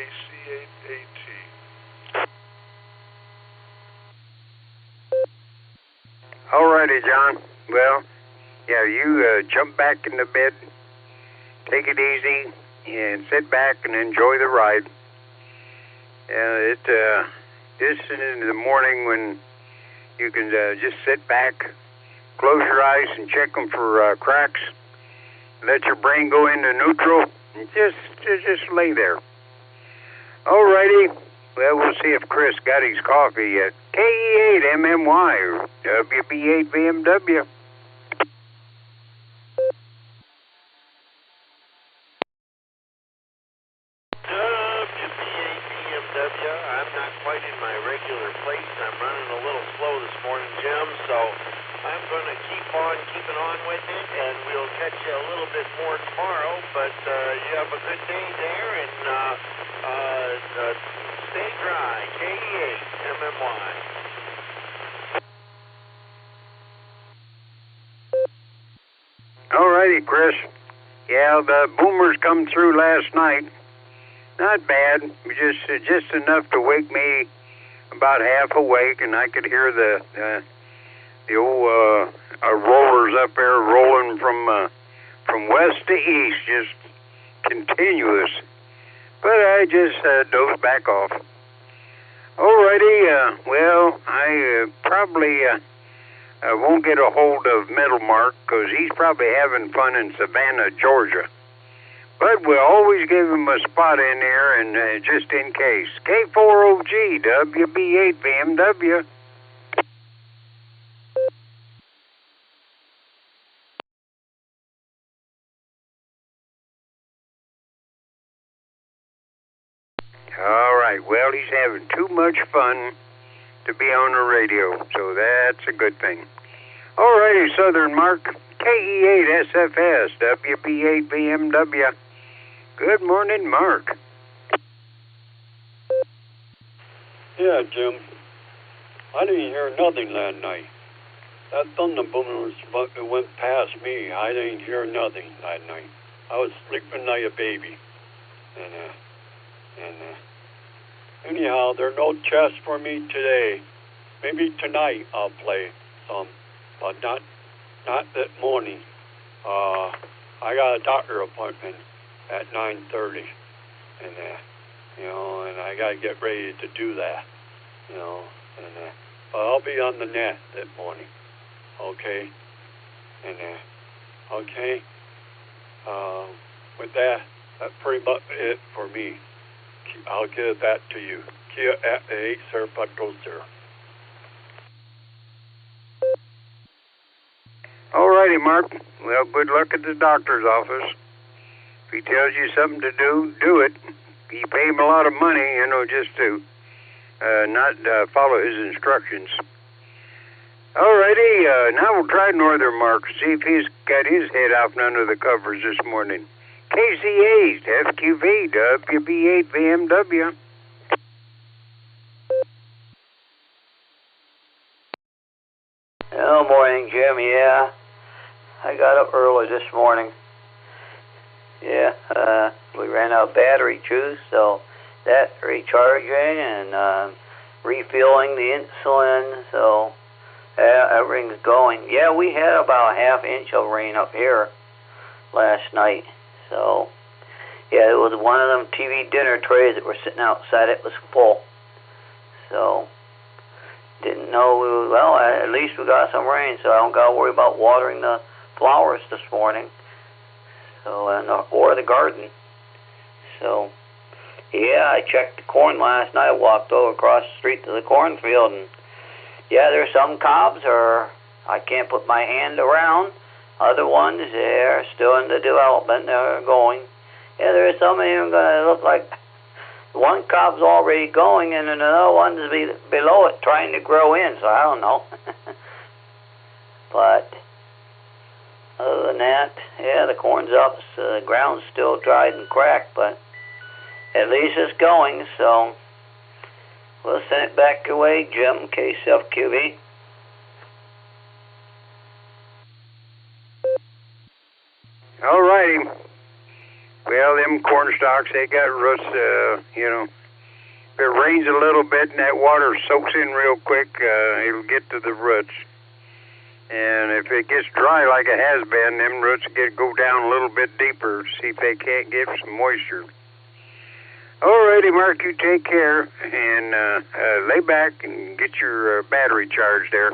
KC8AT. All righty, John. Well, yeah, you jump back in the bed, take it easy, and sit back and enjoy the ride. This is in the morning when you can just sit back, close your eyes, and check them for cracks. Let your brain go into neutral, and just lay there. All righty. Well, we'll see if Chris got his coffee yet. KE8MMY or WB8BMW. WB8BMW. I'm not quite in my regular place. I'm running a little slow this morning, Jim, so I'm going to keep on keeping on with it, and we'll catch you a little bit more tomorrow. But you have a good day there, and stay dry. KE8MMY. All righty, Chris. Yeah, the boomers come through last night. Not bad. Just enough to wake me about half awake, and I could hear the old rollers up there rolling from west to east, just continuous. But I just dozed back off. Alrighty, well, I probably won't get a hold of Metal Mark because he's probably having fun in Savannah, Georgia. But we'll always give him a spot in there, and just in case. K4OG, WB8BMW. All right, well, he's having too much fun to be on the radio, so that's a good thing. All righty, Southern Mark, KE8SFS, WB8BMW. Good morning, Mark. Yeah, Jim. I didn't hear nothing last night. That thunder boom went past me. I didn't hear nothing last night. I was sleeping like a baby. Anyhow, there's no chess for me today. Maybe tonight I'll play some, but not that morning. I got a doctor appointment at 9:30, and and I gotta get ready to do that, but I'll be on the net that morning, okay, okay. With that, that's pretty much it for me. I'll give that to you. Kia at 8 Sir Patrol, sir. All righty, Mark. Well, good luck at the doctor's office. If he tells you something to do, do it. You pay him a lot of money, just to not follow his instructions. All righty, now we'll try Northern Mark, see if he's got his head out from under the covers this morning. KC8, FQV, WB8BMW. Oh, morning, Jim. Yeah, I got up early this morning. Yeah, we ran out of battery juice, so that recharging and refilling the insulin, so everything's going. Yeah, we had about a half inch of rain up here last night. So, yeah, it was one of them TV dinner trays that were sitting outside. It was full. So, didn't know. Well, at least we got some rain, so I don't got to worry about watering the flowers this morning. So, or the garden. So, yeah, I checked the corn last night. I walked over across the street to the cornfield, and yeah, there's some cobs I can't put my hand around. Other ones, they're still in the development. They're going. Yeah, there's some of them going to look like one cob's already going, and another one's below it trying to grow in. So I don't know. But other than that, yeah, the corn's up. So the ground's still dried and cracked, but at least it's going. So we'll send it back your way, Jim, KCFQV. All righty. Well, them them corn stalks, they got roots, you know. If it rains a little bit and that water soaks in real quick, it'll get to the roots. And if it gets dry like it has been, them roots go down a little bit deeper, see if they can't get some moisture. Alrighty, Mark, you take care, and lay back and get your battery charged there.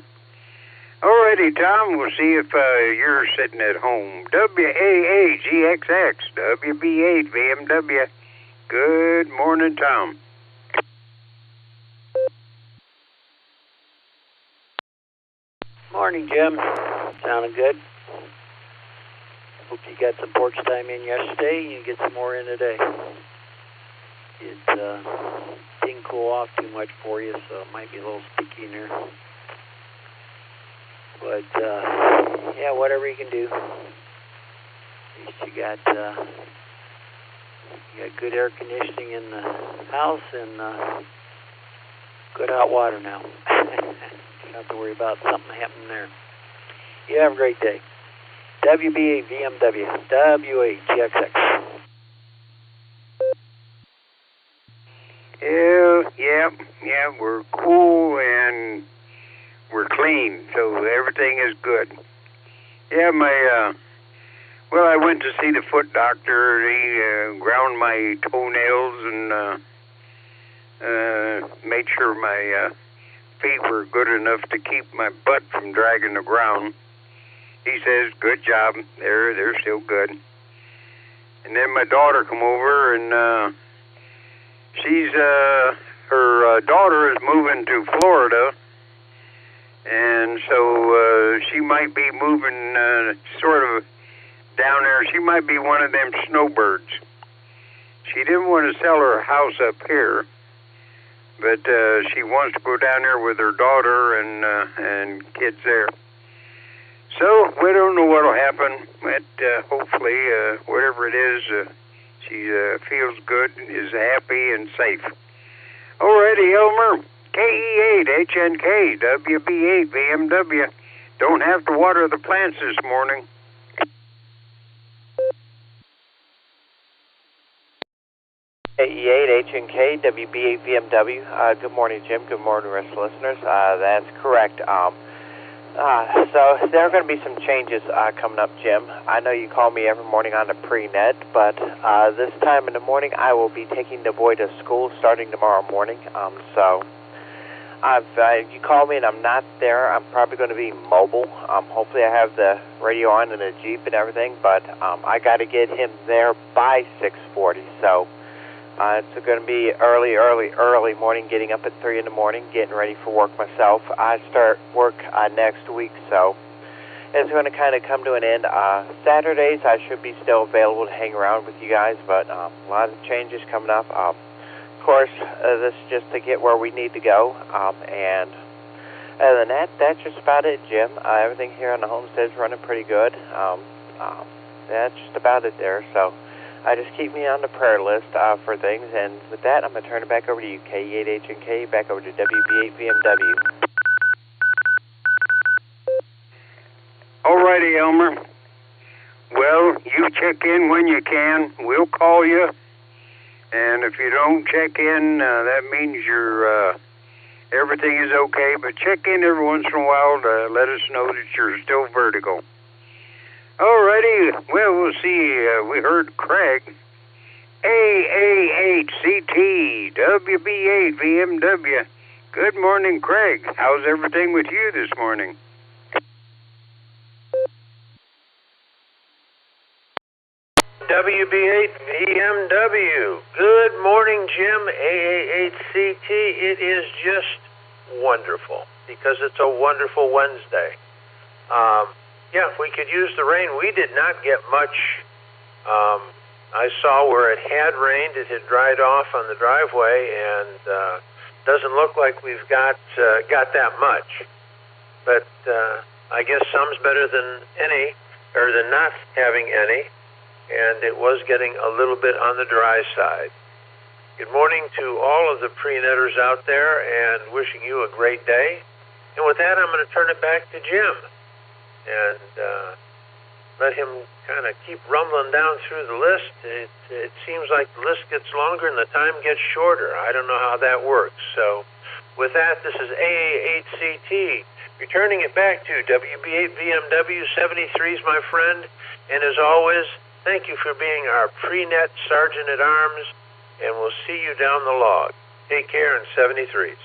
Alrighty, Tom, we'll see if you're sitting at home. WAAGXX, WB8 VMW. Good morning, Tom. Morning, Jim. Sounding good. Hope you got some porch time in yesterday and you get some more in today. It didn't cool off too much for you, so it might be a little sticky in there. But, yeah, whatever you can do. At least you got good air conditioning in the house and good hot water now. Don't have to worry about something happening there. You have a great day. WBA VMW, WAGXX. Yeah, we're cool and we're clean, so everything is good. Yeah, I went to see the foot doctor. He ground my toenails and made sure my feet were good enough to keep my butt from dragging the ground. He says, good job, they're still good. And then my daughter come over, and her daughter is moving to Florida, and so she might be moving sort of down there. She might be one of them snowbirds. She didn't want to sell her house up here, but she wants to go down there with her daughter and kids there. So we don't know what'll happen, but hopefully, whatever it is, she feels good, is happy, and safe. Alrighty, Elmer, KE8 HNK WB8 VMW. Don't have to water the plants this morning. KE8 HNK WB8 VMW. Good morning, Jim. Good morning, rest of the listeners. That's correct. So there are going to be some changes coming up, Jim. I know you call me every morning on the pre-net, but this time in the morning I will be taking the boy to school starting tomorrow morning. So you call me and I'm not there. I'm probably going to be mobile. Hopefully I have the radio on in the Jeep and everything, but I got to get him there by 6:40. So it's going to be early morning, getting up at 3 in the morning, getting ready for work myself. I start work next week, so it's going to kind of come to an end. Saturdays, I should be still available to hang around with you guys, but a lot of changes coming up. Of course, this is just to get where we need to go, and other than that, that's just about it, Jim. Everything here on the homestead is running pretty good. That's just about it there, so just keep me on the prayer list for things, and with that, I'm going to turn it back over to you, KE8HNK, back over to WB8VMW. Alrighty, Elmer. Well, you check in when you can. We'll call you, and if you don't check in, that means everything is okay, but check in every once in a while to let us know that you're still vertical. Alrighty, well, we'll see. We heard Craig. AAHCT, WB8, VMW. Good morning, Craig. How's everything with you this morning? WB8 VMW. Good morning, Jim. AAHCT. It is just wonderful because it's a wonderful Wednesday. Yeah, we could use the rain. We did not get much. I saw where it had rained. It had dried off on the driveway, and doesn't look like we've got that much. But I guess some's better than any, or than not having any. And it was getting a little bit on the dry side. Good morning to all of the pre-netters out there, and wishing you a great day. And with that, I'm going to turn it back to Jim. And let him kind of keep rumbling down through the list. It seems like the list gets longer and the time gets shorter. I don't know how that works. So with that, this is AA8CT, returning it back to WB8VMW 73's, my friend. And as always, thank you for being our pre-net Sergeant at Arms, and we'll see you down the log. Take care in 73's.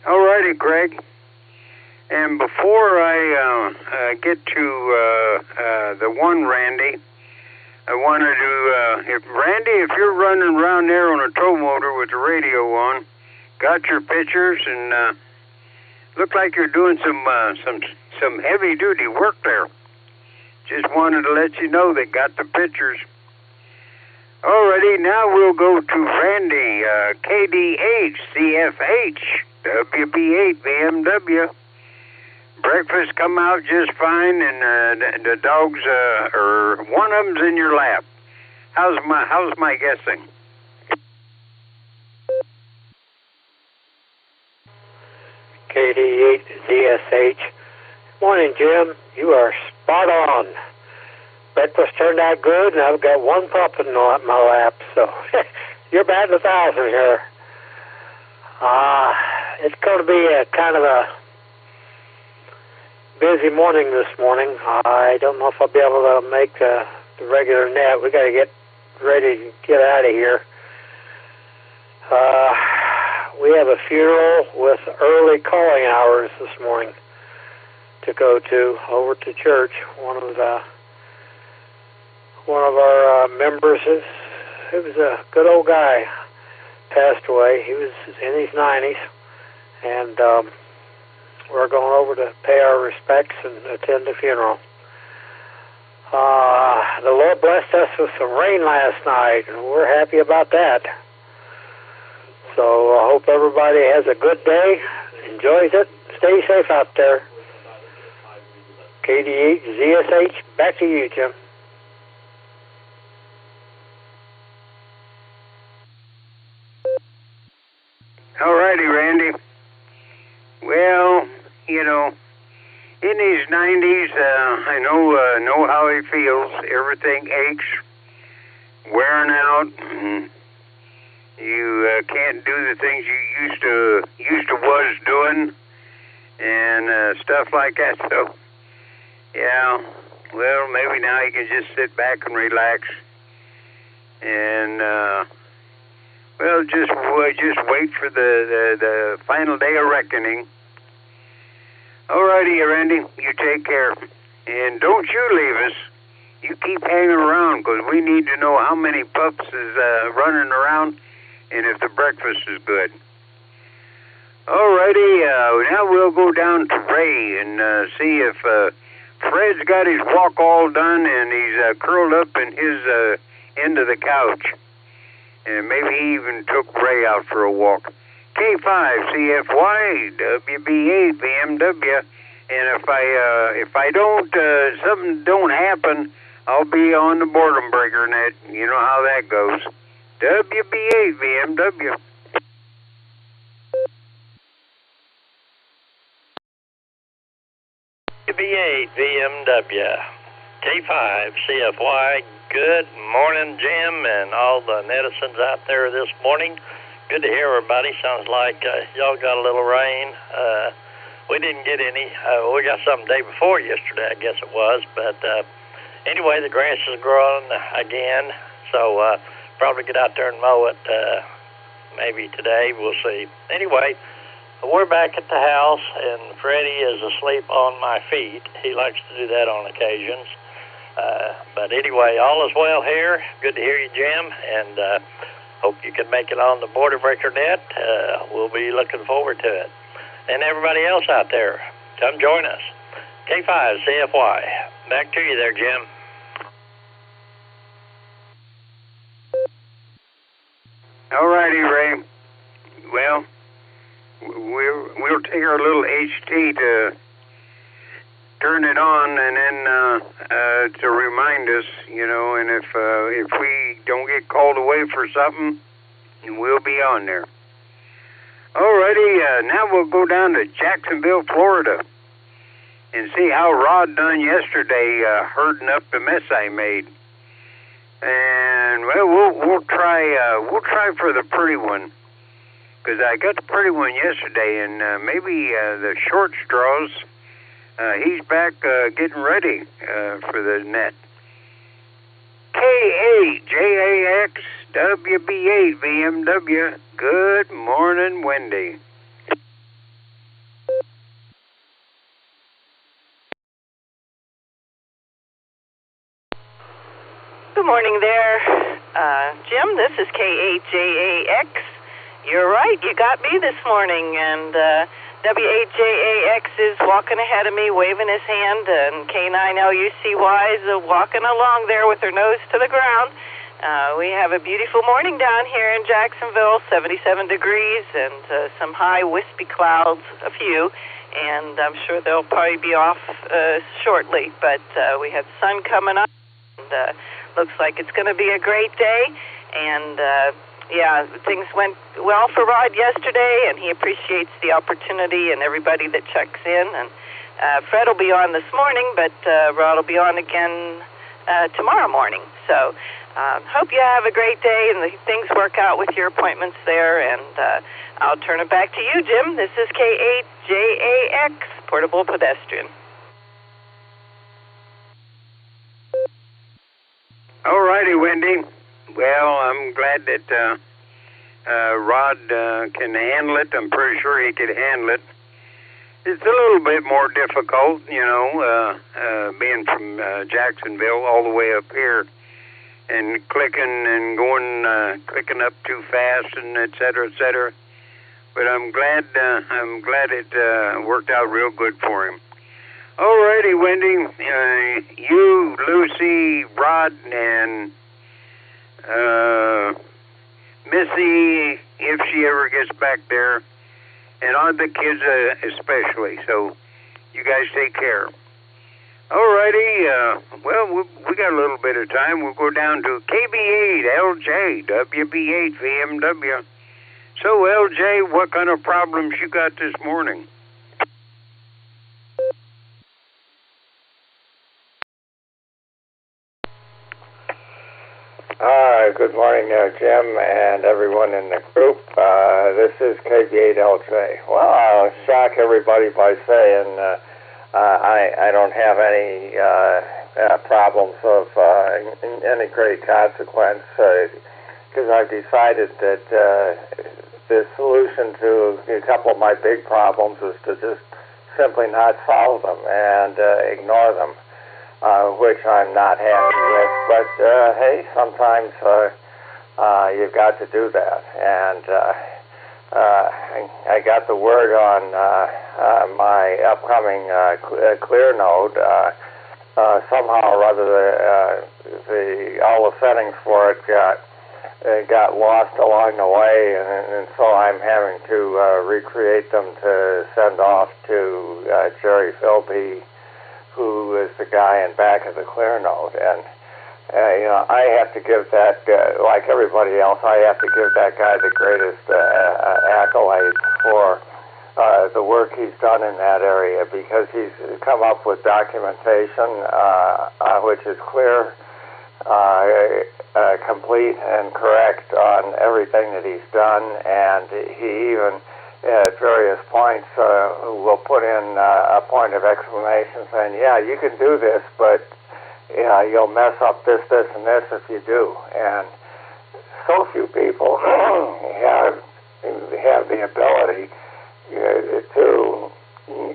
All righty, Craig. And before I get to the one, Randy, I wanted to, if you're running around there on a tow motor with the radio on, got your pictures, and look like you're doing some heavy duty work there. Just wanted to let you know they got the pictures. Alrighty, now we'll go to Randy, KDH, CFH, WB8 BMW. Breakfast come out just fine, and the dogs, or one of them's in your lap. How's my guessing? KD8 ZSH. Morning, Jim. You are spot on. Breakfast turned out good, and I've got one pup in my lap, so you're batting 1,000 here. It's going to be a kind of a busy morning this morning. I don't know if I'll be able to make the regular net. We got to get ready to get out of here. We have a funeral with early calling hours this morning to go to over to church. One of our members, he was a good old guy, passed away. He was in his 90s, and we're going over to pay our respects and attend the funeral. The Lord blessed us with some rain last night, and we're happy about that. So I hope everybody has a good day, enjoys it. Stay safe out there. KD8 ZSH, back to you, Jim. All righty, Randy. Well, you know, in his 90s, I know how he feels. Everything aches, wearing out, and you can't do the things you used to was doing, and stuff like that. So, yeah, well, maybe now you can just sit back and relax, and well, just wait for the final day of reckoning. All righty, Randy, you take care, and don't you leave us. You keep hanging around, because we need to know how many pups is running around, and if the breakfast is good. All righty, now we'll go down to Ray and see if Fred's got his walk all done, and he's curled up in his end of the couch. And maybe he even took Ray out for a walk. K5 CFY WB8 BMW, and if I don't something don't happen, I'll be on the boredom breaker net. You know how that goes. WB8 BMW. WB8 BMW, K5 CFY. Good morning, Jim, and all the netizens out there this morning. Good to hear everybody. Sounds like y'all got a little rain. We didn't get any. We got some the day before yesterday, I guess it was. But anyway, the grass is growing again, so probably get out there and mow it maybe today. We'll see. Anyway, we're back at the house, and Freddie is asleep on my feet. He likes to do that on occasions. But anyway, all is well here. Good to hear you, Jim, and hope you can make it on the Border Breaker Net. We'll be looking forward to it. And everybody else out there, come join us. K5 CFY. Back to you there, Jim. All righty, Ray. Well, we'll take our little HT to turn it on, and then to remind us, you know, and if we don't get called away for something, we'll be on there. All righty, now we'll go down to Jacksonville, Florida, and see how Rod done yesterday, herding up the mess I made. And well, we'll try for the pretty one, because I got the pretty one yesterday, and maybe the short straws. He's back getting ready for the net. KAJAX WB8 VMW. Good morning, Wendy. Good morning there, Jim. This is KAJAX. You're right, you got me this morning, and WAJAX is walking ahead of me, waving his hand, and K9LUCY is walking along there with her nose to the ground. We have a beautiful morning down here in Jacksonville, 77 degrees, and some high wispy clouds, a few, and I'm sure they'll probably be off shortly, but we have sun coming up, and looks like it's going to be a great day, and yeah, things went well for Rod yesterday, and he appreciates the opportunity and everybody that checks in. And Fred will be on this morning, but Rod will be on again tomorrow morning. So hope you have a great day and things work out with your appointments there. And I'll turn it back to you, Jim. This is KAJAX, Portable Pedestrian. All righty, Wendy. Well, I'm glad that Rod can handle it. I'm pretty sure he could handle it. It's a little bit more difficult, being from Jacksonville all the way up here and clicking and clicking up too fast and et cetera, et cetera. But I'm glad it worked out real good for him. All righty, Wendy. You, Lucy, Rod, and Missy, if she ever gets back there, and all the kids especially. So you guys take care. All righty. Well, we got a little bit of time. We'll go down to KB8 LJ WB8 VMW. So LJ, what kind of problems you got this morning? Good morning, Jim, and everyone in the group. This is KB8LJ. Well, I'll shock everybody by saying I don't have any problems of any great consequence, because I've decided that the solution to a couple of my big problems is to just simply not solve them and ignore them. Which I'm not happy with, but hey, sometimes you've got to do that. And I got the word on my upcoming clear node. Somehow or other, all the settings for it got lost along the way, and so I'm having to recreate them to send off to Jerry Philby, who is the guy in back of the clear node. And I have to give that, like everybody else, I have to give that guy the greatest accolades for the work he's done in that area, because he's come up with documentation which is clear, complete, and correct on everything that he's done, and he even at various points will put in a point of exclamation saying, yeah, you can do this, but you'll mess up this, and this if you do. And so few people have the ability to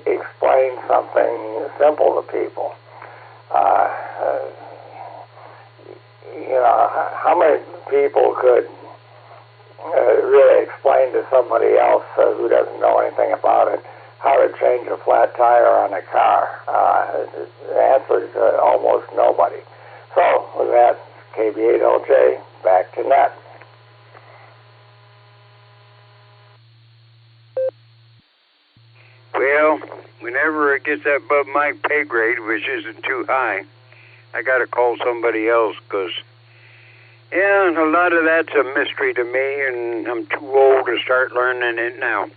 explain something simple to people. How many people could really explain to somebody else who doesn't know anything about it how to change a flat tire on a car? The answer is almost nobody. So with that, KB8LJ, back to net. Well, whenever it gets above my pay grade, which isn't too high, I got to call somebody else, because yeah, a lot of that's a mystery to me, and I'm too old to start learning it now.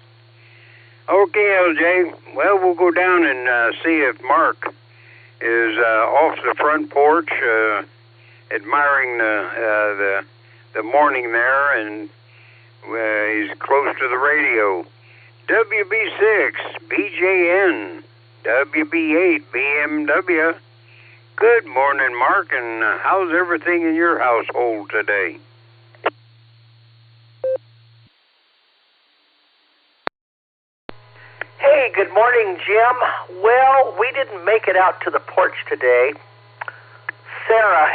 Okay, LJ. Well, we'll go down and see if Mark is off the front porch, admiring the morning there, and he's close to the radio. WB6, BJN, WB8, BMW. Good morning, Mark, and how's everything in your household today? Hey, good morning, Jim. Well, we didn't make it out to the porch today. Sarah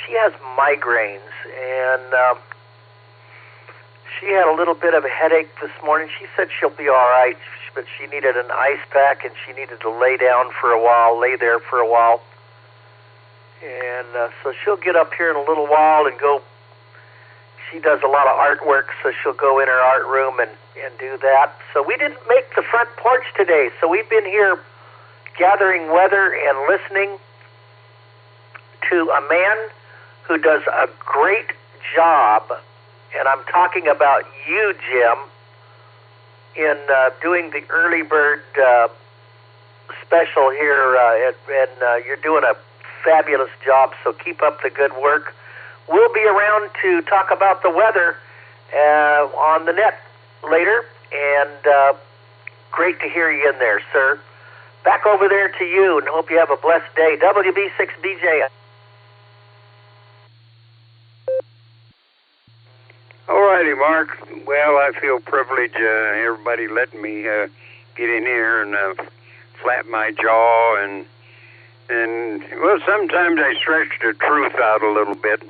she has migraines, and she had a little bit of a headache this morning. She said she'll be all right, but she needed an ice pack, and she needed to lay there for a while. And so she'll get up here in a little while and go. She does a lot of artwork, so she'll go in her art room and do that. So we didn't make the front porch today, so we've been here gathering weather and listening to a man who does a great job, and I'm talking about you, Jim, in doing the early bird special here, and you're doing a fabulous job, so keep up the good work. We'll be around to talk about the weather on the net later, and great to hear you in there, sir. Back over there to you, and hope you have a blessed day. WB6BJ. All righty, Mark. Well, I feel privileged everybody letting me get in here and flap my jaw, and well, sometimes I stretch the truth out a little bit.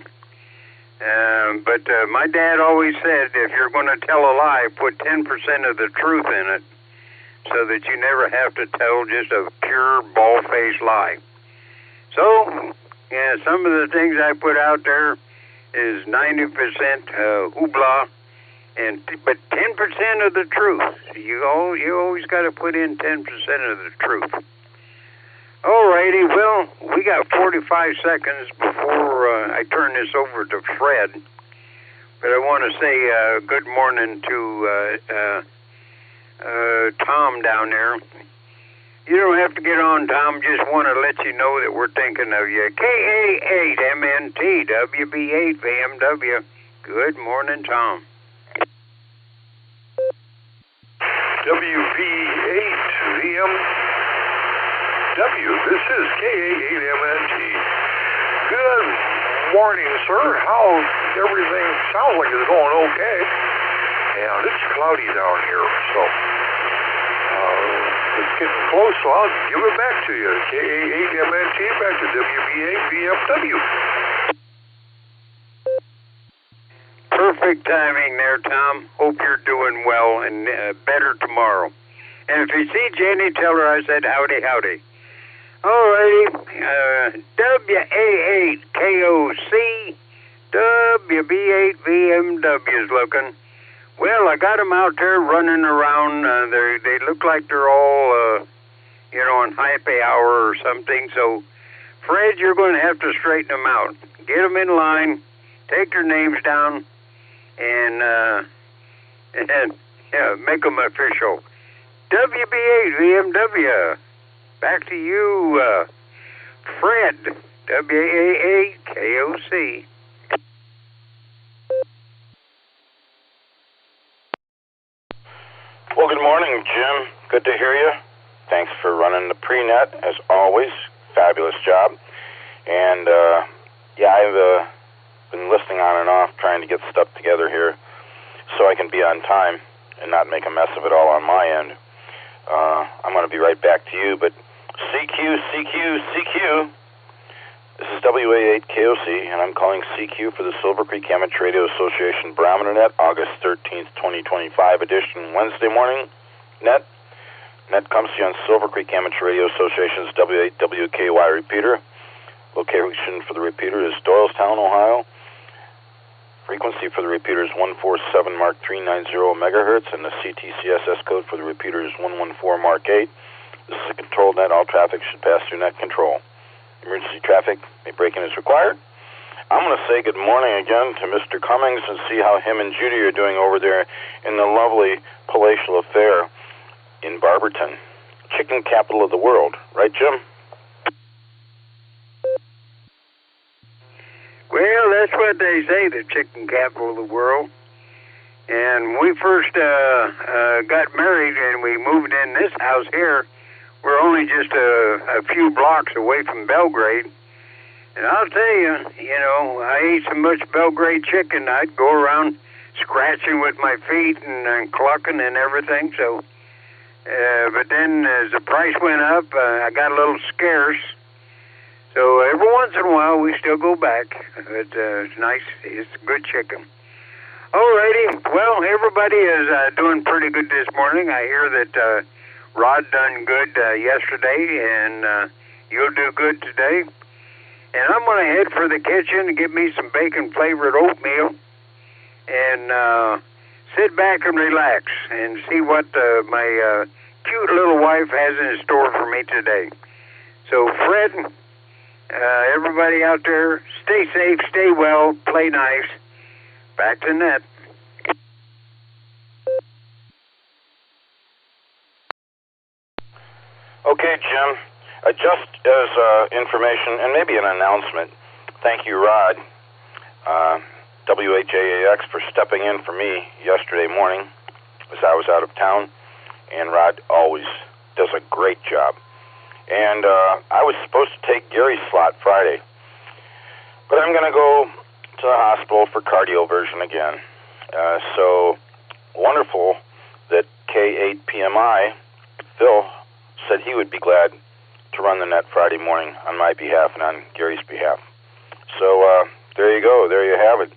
But my dad always said, if you're going to tell a lie, put 10% of the truth in it, so that you never have to tell just a pure bald-faced lie. So, yeah, some of the things I put out there is 90% hoopla, but 10% of the truth. You always got to put in 10% of the truth. All righty, well, we got 45 seconds before I turn this over to Fred. But I want to say good morning to Tom down there. You don't have to get on, Tom. Just want to let you know that we're thinking of you. KA8MNT, WB8 BMW. Good morning, Tom. WB8 BMW. This is KA8MNT. Good morning, sir. How everything sounds like it's going okay. And it's cloudy down here, so it's getting close, so I'll give it back to you. KA8MNT back to WB8 BMW. Perfect timing there, Tom. Hope you're doing well and better tomorrow. And if you see Jenny, tell her I said howdy, howdy. All righty. WA8KOC, WB8 BMW is looking. Well, I got them out there running around. They look like they're all, on happy hour or something. So, Fred, you're going to have to straighten them out. Get them in line, take their names down, and make them official. WB8 BMW. Back to you, Fred, WA8KOC. Well, good morning, Jim. Good to hear you. Thanks for running the pre-net, as always. Fabulous job. And, I've been listening on and off, trying to get stuff together here so I can be on time and not make a mess of it all on my end. I'm going to be right back to you, but CQ. This is WA8KOC, and I'm calling CQ for the Silvercreek Amateur Radio Association Barometer Net, August 13th, 2025 edition, Wednesday morning net. Net comes to you on Silvercreek Amateur Radio Association's W8WKY repeater. Location for the repeater is Doylestown, Ohio. Frequency for the repeater is 147 Mark 390 megahertz, and the CTCSS code for the repeater is 114 Mark 8. This is a controlled net. All traffic should pass through net control. Emergency traffic may break in as required. I'm going to say good morning again to Mr. Cummings and see how him and Judy are doing over there in the lovely palatial affair. in Barberton, chicken capital of the world. Right, Jim? Well, that's what they say, the chicken capital of the world. And when we first got married and we moved in this house here, we're only just a few blocks away from Belgrade. And I'll tell you, I ate so much Belgrade chicken, I'd go around scratching with my feet and clucking and everything. So, but then as the price went up, I got a little scarce. So every once in a while, we still go back. It's nice. It's good chicken. Alrighty. Well, everybody is doing pretty good this morning. I hear that Rod done good yesterday, and you'll do good today. And I'm going to head for the kitchen and get me some bacon-flavored oatmeal and sit back and relax and see what my cute little wife has in store for me today. So, Fred, everybody out there, stay safe, stay well, play nice. Back to net. Okay, Jim. Just as information and maybe an announcement, thank you, Rod, WHAAX, for stepping in for me yesterday morning as I was out of town. And Rod always does a great job. And I was supposed to take Gary's slot Friday, but I'm going to go to the hospital for cardioversion again. So wonderful that K8PMI, Phil, said he would be glad to run the net Friday morning on my behalf and on Gary's behalf. So there you go. There you have it.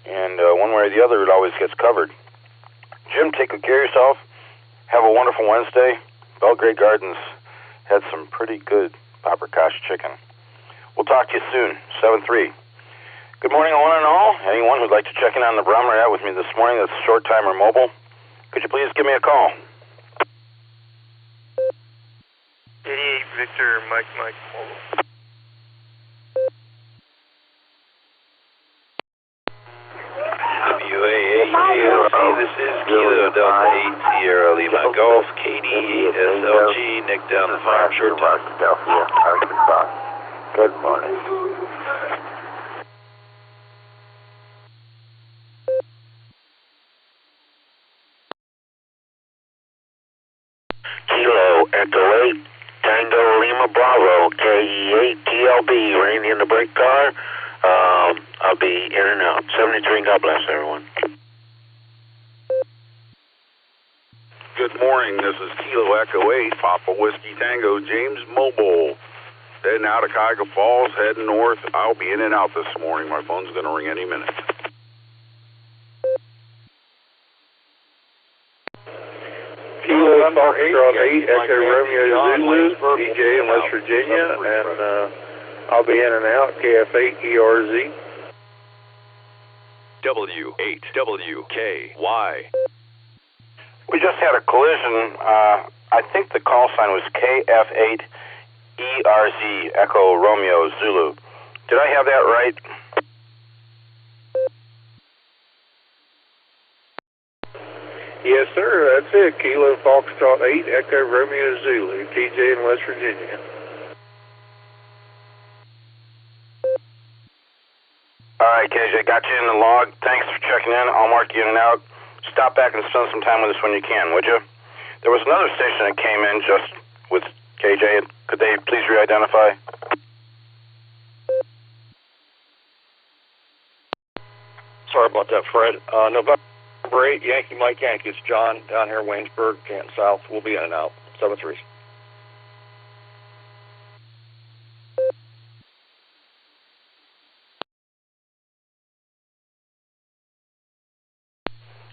And one way or the other, it always gets covered. Jim, take good care of yourself. Have a wonderful Wednesday. Belgrade Gardens had some pretty good paprikash chicken. We'll talk to you soon. 7-3. Good morning, one and all. Anyone who'd like to check in on the Barometer Net with me this morning that's short time or mobile, could you please give me a call? 88 Victor, Mike, mobile. WAAC, this is Kilo Delta 8 Sierra Lima Golf, KD8 SLG, Nick down the farm, short time. Good morning. Kilo Echo 8 Tango Lima Bravo, KE8 TLB, rain in the brake car. I'll be in and out. 73, God bless everyone. Good morning, this is Kilo Echo 8, Papa Whiskey Tango, James Mobile. Heading out of Cuyahoga Falls, heading north. I'll be in and out this morning. My phone's going to ring any minute. Kilo Foxtrot 8, Echo Romeo Zulu, DJ in West Virginia, and I'll be in and out, KF8 ERZ. W8WKY. We just had a collision. I think the call sign was KF8 ERZ, Echo Romeo Zulu. Did I have that right? Yes, sir. That's it. Kilo Foxtrot 8, Echo Romeo Zulu, TJ in West Virginia. All right, KJ, got you in the log. Thanks for checking in. I'll mark you in and out. Stop back and spend some time with us when you can, would you? There was another station that came in just with KJ. Could they please re-identify? Sorry about that, Fred. November 8, Yankee Mike Yankee. It's John down here in Waynesburg, Canton South. We'll be in and out. 7-3.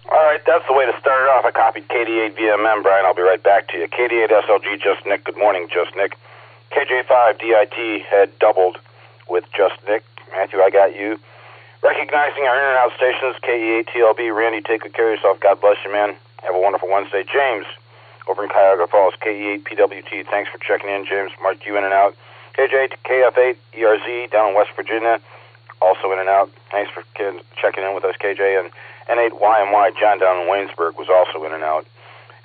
All right, that's the way to start it off. I copied KD8 VMM, Brian. I'll be right back to you. KD8 SLG, Just Nick. Good morning, Just Nick. KJ5 DIT had doubled with Just Nick. Matthew, I got you. Recognizing our in and out stations, KE8 TLB. Randy, take good care of yourself. God bless you, man. Have a wonderful Wednesday. James, over in Cuyahoga Falls, KE8 PWT. Thanks for checking in, James. Mark you in and out. KJ, KF8 ERZ down in West Virginia, also in and out. Thanks for checking in with us, KJ. And N8YMY, John down in Waynesburg, was also in and out.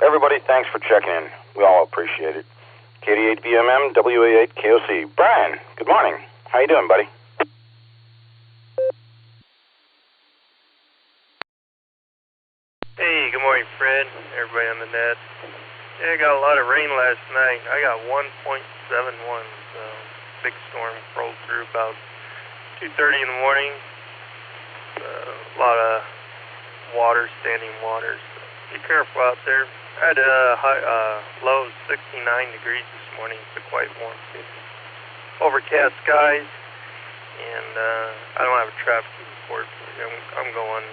Everybody, thanks for checking in. We all appreciate it. KD8VMM, WA8KOC. Brian, good morning. How you doing, buddy? Hey, good morning, Fred. Everybody on the net. Yeah, I got a lot of rain last night. I got 1.71. So big storm rolled through about 2:30 in the morning. A lot of water, standing water. So be careful out there. I had a low of 69 degrees this morning, so quite warm too. Overcast skies, and I don't have a traffic report. I'm going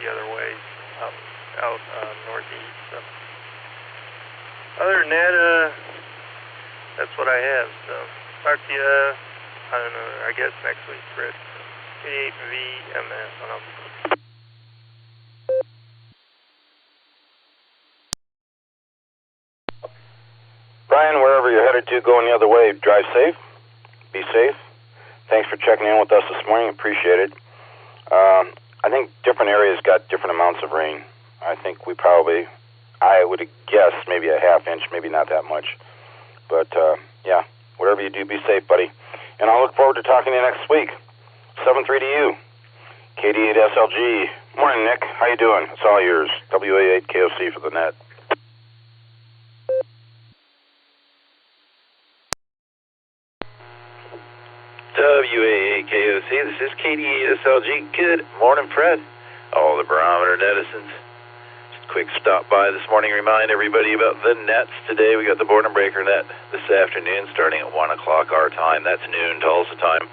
the other way, out northeast. So. Other than that, that's what I have. So talk to you, I don't know, I guess next week, Fred. 88VMS on up. Brian, wherever you're headed to, going the other way, drive safe, be safe. Thanks for checking in with us this morning. Appreciate it. I think different areas got different amounts of rain. I think we probably, I would guess maybe a half inch, maybe not that much. But, yeah, whatever you do, be safe, buddy. And I'll look forward to talking to you next week. 7-3 to you. KD8SLG. Morning, Nick. How you doing? It's all yours. WA8KOC for the net. WA8KOC, this is KD8SLG. Good morning, Fred. All the Barometer Netizens. Just a quick stop by this morning. Remind everybody about the nets today. We got the Boredom Breaker net this afternoon starting at 1 o'clock our time. That's noon Tulsa time.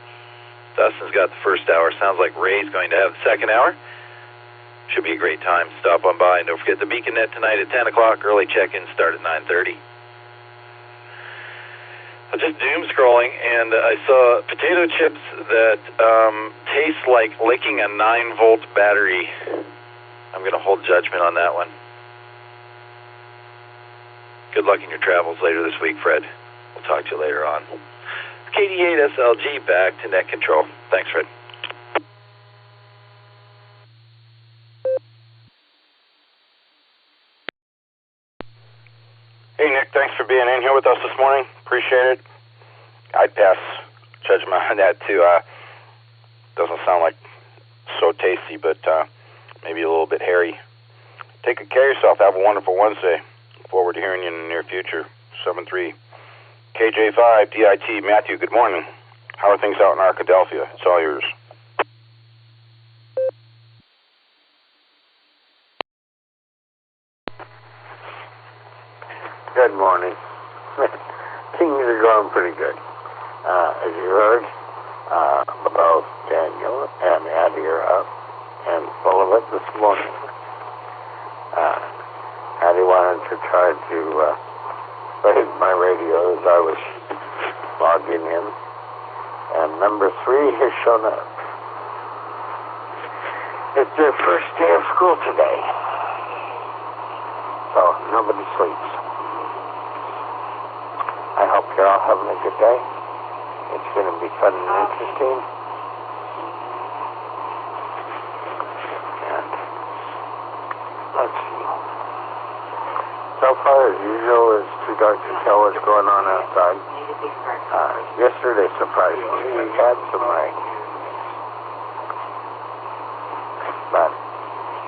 Dustin's got the first hour. Sounds like Ray's going to have the second hour. Should be a great time. Stop on by. And don't forget the Beacon Net tonight at 10 o'clock. Early check-in start at 9:30. I was just doom scrolling, and I saw potato chips that taste like licking a 9-volt battery. I'm going to hold judgment on that one. Good luck in your travels later this week, Fred. We'll talk to you later on. KD8SLG back to net control. Thanks, Fred. Hey, Nick, thanks for being in here with us this morning. Appreciate it. I'd pass judgment on that, too. Doesn't sound like so tasty, but maybe a little bit hairy. Take good care of yourself. Have a wonderful Wednesday. Look forward to hearing you in the near future. 7-3. KJ5, DIT. Matthew, good morning. How are things out in Arkadelphia? It's all yours. Good morning. Things are going pretty good. As you heard, both Daniel and Addie are up and full of it this morning. Addie wanted to try to save my radio as I was logging in, and number 3 has shown up. It's their first day of school today, so nobody sleeps. I hope you're all having a good day. It's going to be fun and interesting. And let's see. So far, as usual, it's too dark to tell what's going on outside. Yesterday surprised me. We had some rain. But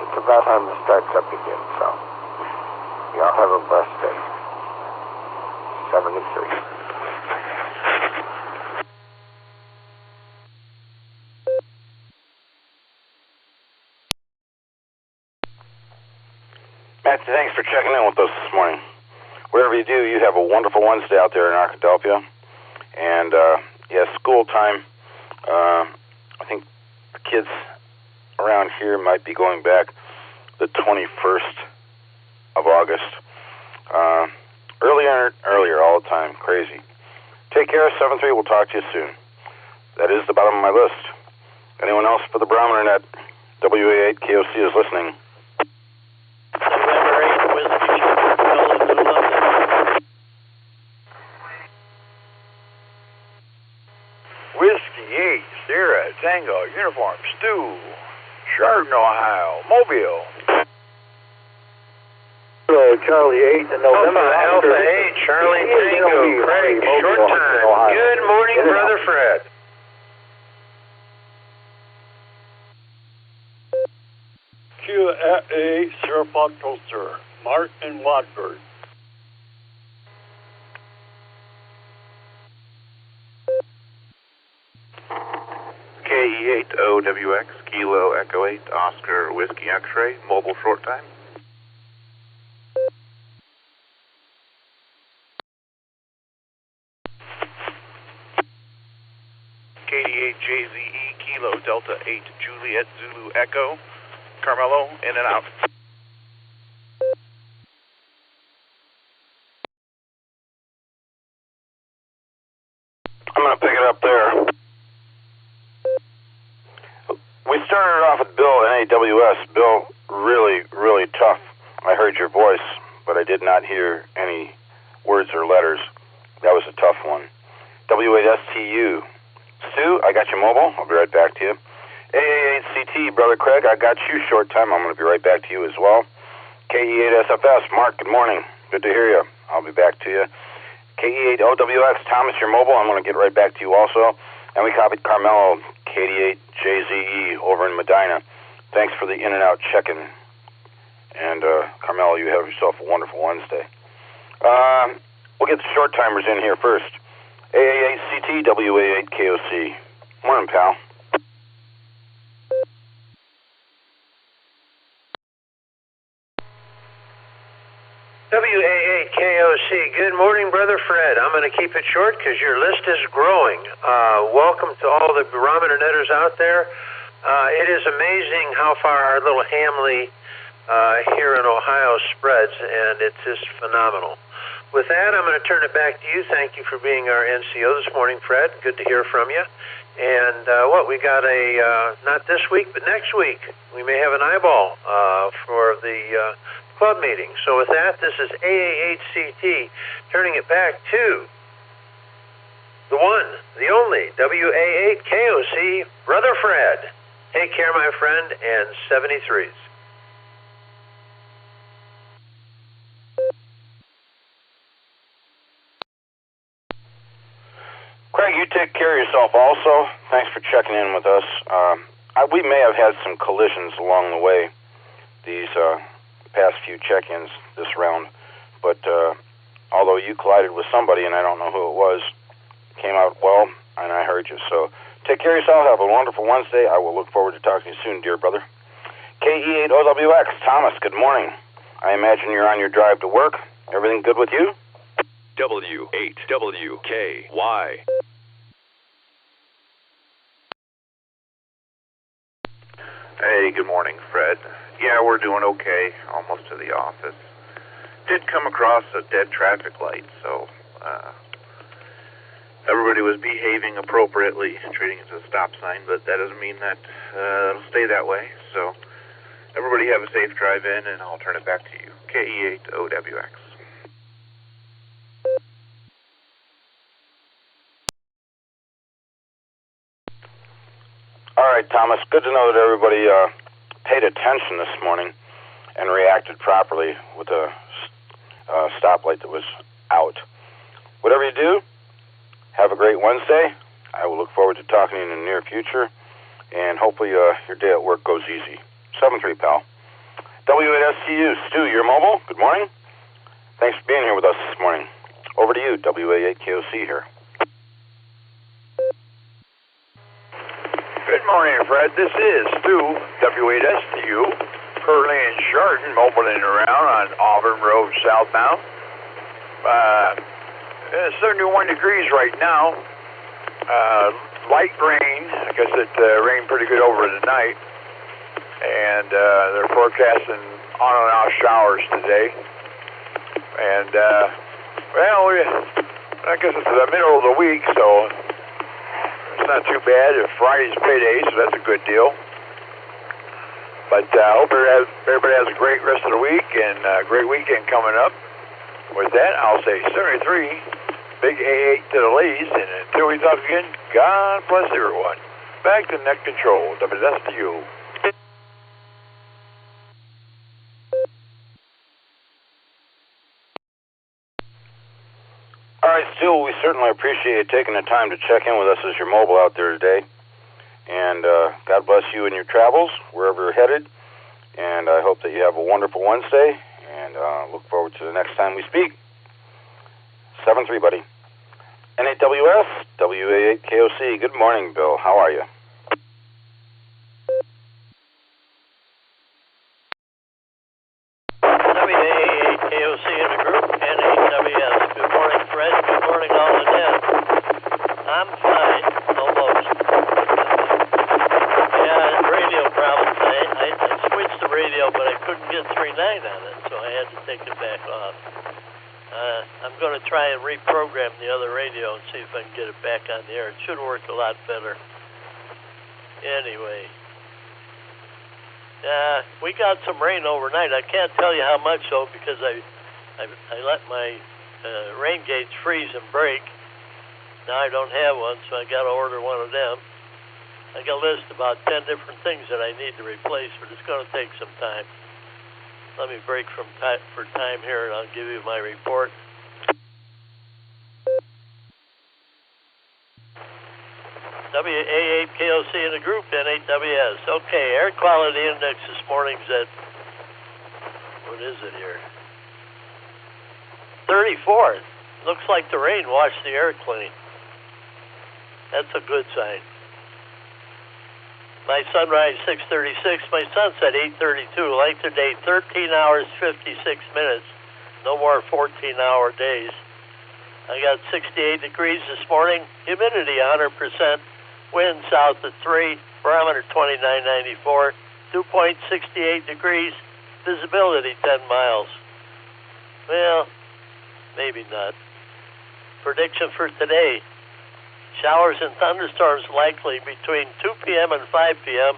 it's about time it starts up again, so y'all have a blessed day. 73. Matt, thanks for checking in with us this morning. Wherever you do, you have a wonderful Wednesday out there in Arkadelphia. And, yeah, school time. I think the kids around here might be going back the 21st of August. Earlier all the time. Crazy. Take care. 7-3. We'll talk to you soon. That is the bottom of my list. Anyone else for the Barometer Net? WA8KOC is listening. Whiskey 8, Sierra, Tango, Uniform, Stu, Chardon, Ohio, Mobile. Charlie 8 in November. Alpha 8, Charlie Tango, Craig, short time. Good morning, Brother Fred. QA Surfot Toaster, Mark and Watford. KE8OWX, Kilo Echo 8, Oscar Whiskey X-Ray, mobile short time. KD8JZE, Kilo Delta 8, Juliet Zulu Echo, Carmelo, in and out. I'm going to pick it up there. We started off with Bill in AWS. Bill, really, really tough. I heard your voice, but I did not hear any words or letters. That was a tough one. W8STU. Stu, I got you mobile. I'll be right back to you. AA8CT, Brother Craig, I got you short time. I'm going to be right back to you as well. KE8SFS, Mark, good morning. Good to hear you. I'll be back to you. KE8OWX, Thomas, you're mobile. I'm going to get right back to you also. And we copied Carmelo, KD8JZE over in Medina. Thanks for the in and out check-in. And Carmelo, you have yourself a wonderful Wednesday. We'll get the short timers in here first. AA8CT, WA8KOC. Morning, pal. WA8KOC, good morning, Brother Fred. I'm going to keep it short because your list is growing. Welcome to all the Barometer Netters out there. It is amazing how far our little family here in Ohio spreads, and it's just phenomenal. With that, I'm going to turn it back to you. Thank you for being our NCO this morning, Fred. Good to hear from you. And we got not this week, but next week, we may have an eyeball for the club meeting. So with that, this is AA8CT, turning it back to the one, the only, WA8KOC, Brother Fred. Take care, my friend, and 73s. Craig, you take care of yourself also. Thanks for checking in with us. We may have had some collisions along the way, these past few check-ins this round, but although you collided with somebody, and I don't know who it was, came out well, and I heard you. So take care of yourself. Have a wonderful Wednesday. I will look forward to talking to you soon, dear brother. KE8OWX, Thomas, good morning. I imagine you're on your drive to work. Everything good with you? W8WKY. Hey, good morning, Fred. Yeah, we're doing okay, almost to the office. Did come across a dead traffic light, so everybody was behaving appropriately, treating it as a stop sign, but that doesn't mean that it'll stay that way. So everybody have a safe drive in, and I'll turn it back to you. KE8OWX. All right, Thomas, good to know that everybody paid attention this morning and reacted properly with a stoplight that was out. Whatever you do, have a great Wednesday. I will look forward to talking to you in the near future, and hopefully your day at work goes easy. 7-3, pal. W8STU, Stu, you're mobile. Good morning. Thanks for being here with us this morning. Over to you, WA8KOC here. Good morning, Fred. This is Stu, W8STU, currently in Chardon, mobiling around on Auburn Road southbound. It's 71 degrees right now. Light rain. I guess it rained pretty good over the night. And they're forecasting on and off showers today. And, I guess it's the middle of the week, so it's not too bad. Friday's payday, so that's a good deal. But I hope everybody has a great rest of the week and a great weekend coming up. With that, I'll say 73, big A8 to the ladies, and until we talk again, God bless everyone. Back to Net Control, WSTU. certainly appreciate you taking the time to check in with us as you're mobile out there today. And God bless you in your travels, wherever you're headed. And I hope that you have a wonderful Wednesday, and look forward to the next time we speak. 7-3, buddy. NAWS, WA8KOC. Good morning, Bill. How are you? WA8KOC in the group, NAWS. Good morning, Fred. Good morning, all the net. I'm fine, almost. Yeah, radio problem today. I switched the radio, but I couldn't get 3.9 on it, so I had to take it back off. I'm going to try and reprogram the other radio and see if I can get it back on the air. It should work a lot better. Anyway, we got some rain overnight. I can't tell you how much, though, because I let my rain gauge freeze and break. Now I don't have one, so I got to order one of them. I got a list of about 10 different things that I need to replace, but it's going to take some time. Let me break for time here, and I'll give you my report. WA8KOC in the group, N8WS. Okay, air quality index this morning's at, what is it here? 34. Looks like the rain washed the air clean. That's a good sign. My sunrise 6:36, my sunset 8:32. Length of day 13 hours 56 minutes. No more 14-hour days. I got 68 degrees this morning. Humidity 100%. Wind south at 3. Barometer 2994. 2.68 degrees. Visibility 10 miles. Well, maybe not. Prediction for today. Showers and thunderstorms likely between 2 p.m. and 5 p.m.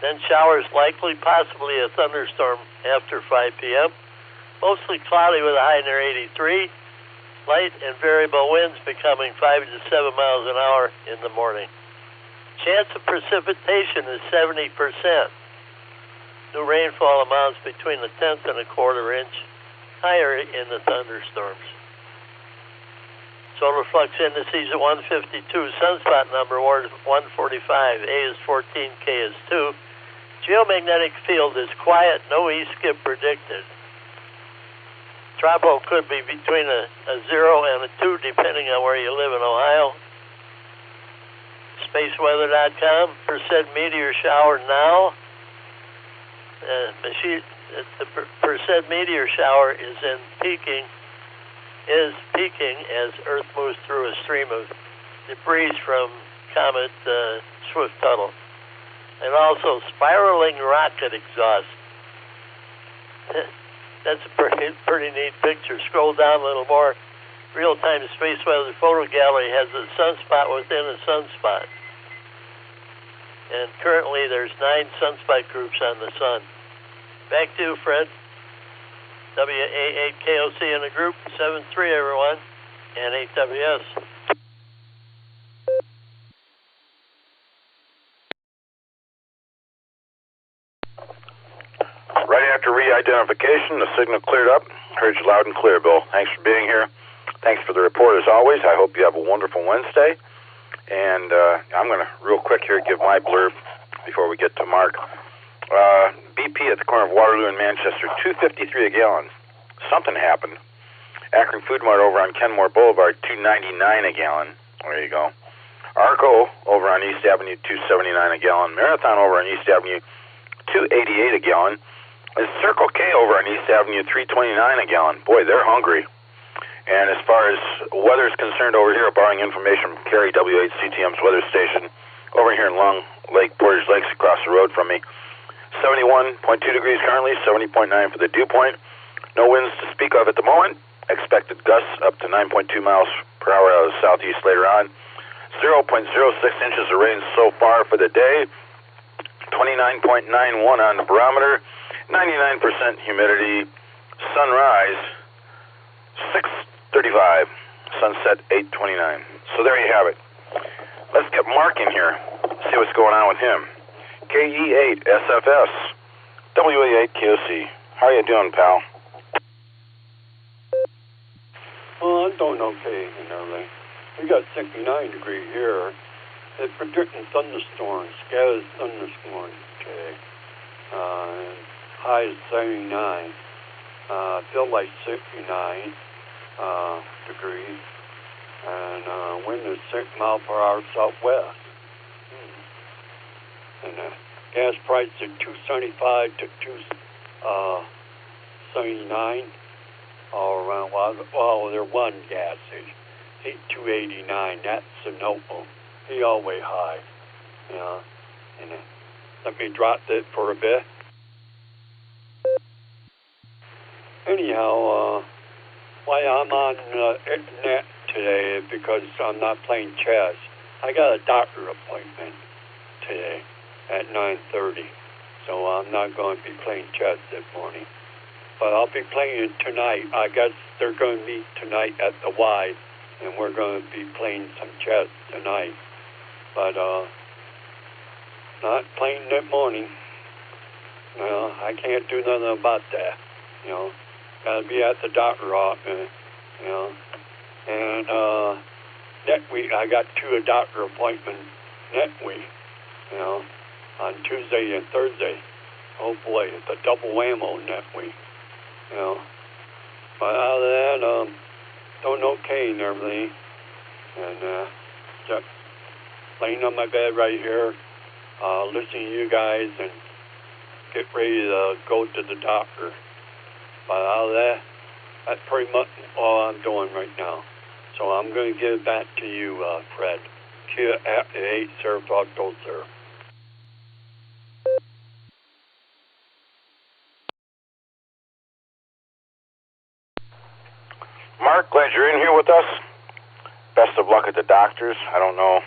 Then showers likely, possibly a thunderstorm after 5 p.m. Mostly cloudy with a high near 83. Light and variable winds becoming 5 to 7 miles an hour in the morning. Chance of precipitation is 70%. New rainfall amounts between a tenth and a quarter inch. Higher in the thunderstorms. Solar flux indices at 152. Sunspot number 145. A is 14, K is 2. Geomagnetic field is quiet. No E-skip predicted. Tropo could be between a 0 and a 2 depending on where you live in Ohio. Spaceweather.com. Percent meteor shower now. The percent meteor shower is peaking as Earth moves through a stream of debris from comet Swift-Tuttle. And also spiraling rocket exhaust. That's a pretty neat picture. Scroll down a little more. Real-time space weather photo gallery has a sunspot within a sunspot. And currently there's 9 sunspot groups on the sun. Back to you, Fred. WA8KOC in the group, 7-3 everyone, and 8WS. Right after re-identification, the signal cleared up. Heard you loud and clear, Bill. Thanks for being here. Thanks for the report as always. I hope you have a wonderful Wednesday. And I'm going to, real quick here, give my blurb before we get to Mark. BP at the corner of Waterloo and Manchester, $2.53 a gallon. Something happened. Akron Food Mart over on Kenmore Boulevard, $2.99 a gallon. There you go. Arco over on East Avenue, $2.79 a gallon. Marathon over on East Avenue, $2.88 a gallon. And Circle K over on East Avenue, $3.29 a gallon. Boy, they're hungry. And as far as weather is concerned over here, borrowing information from Kerry W8CTM's weather station over here in Long Lake, Portage Lakes, across the road from me, 71.2 degrees currently, 70.9 for the dew point. No winds to speak of at the moment. Expected gusts up to 9.2 miles per hour out of the southeast later on. 0.06 inches of rain so far for the day. 29.91 on the barometer. 99% humidity. Sunrise 6:35. Sunset 8:29. So there you have it. Let's get Mark in here. See what's going on with him. KE8SFS WA8KOC. How are you doing, pal? Well, I'm doing okay, We got 69 degrees here. It's predicting thunderstorms, scattered thunderstorms today. High is 79. Feel like 69 degrees. And wind is 6 miles per hour southwest. And gas price is $2.75 to $2.79 all around. Well, there one gas is $2.89. That's Sunoco. He always high, you know. And let me drop it for a bit. Anyhow, why I'm on internet today is because I'm not playing chess. I got a doctor appointment today at 9:30, so I'm not going to be playing chess this morning. But I'll be playing tonight. I guess they're going to meet tonight at the Y, and we're going to be playing some chess tonight. But not playing that morning. You know, I can't do nothing about that. You know, gotta be at the doctor office. You know, and next week I got 2 doctor appointments next week. You know, on Tuesday and Thursday. Oh boy, it's a double whammo next week. You know, but out of that, doing okay and everything, and just laying on my bed right here, listening to you guys, and get ready to go to the doctor. But out of that, that's pretty much all I'm doing right now. So I'm going to give it back to you, Fred. Q at 8, sir, talk to sir. Mark, glad you're in here with us. Best of luck at the doctors. I don't know,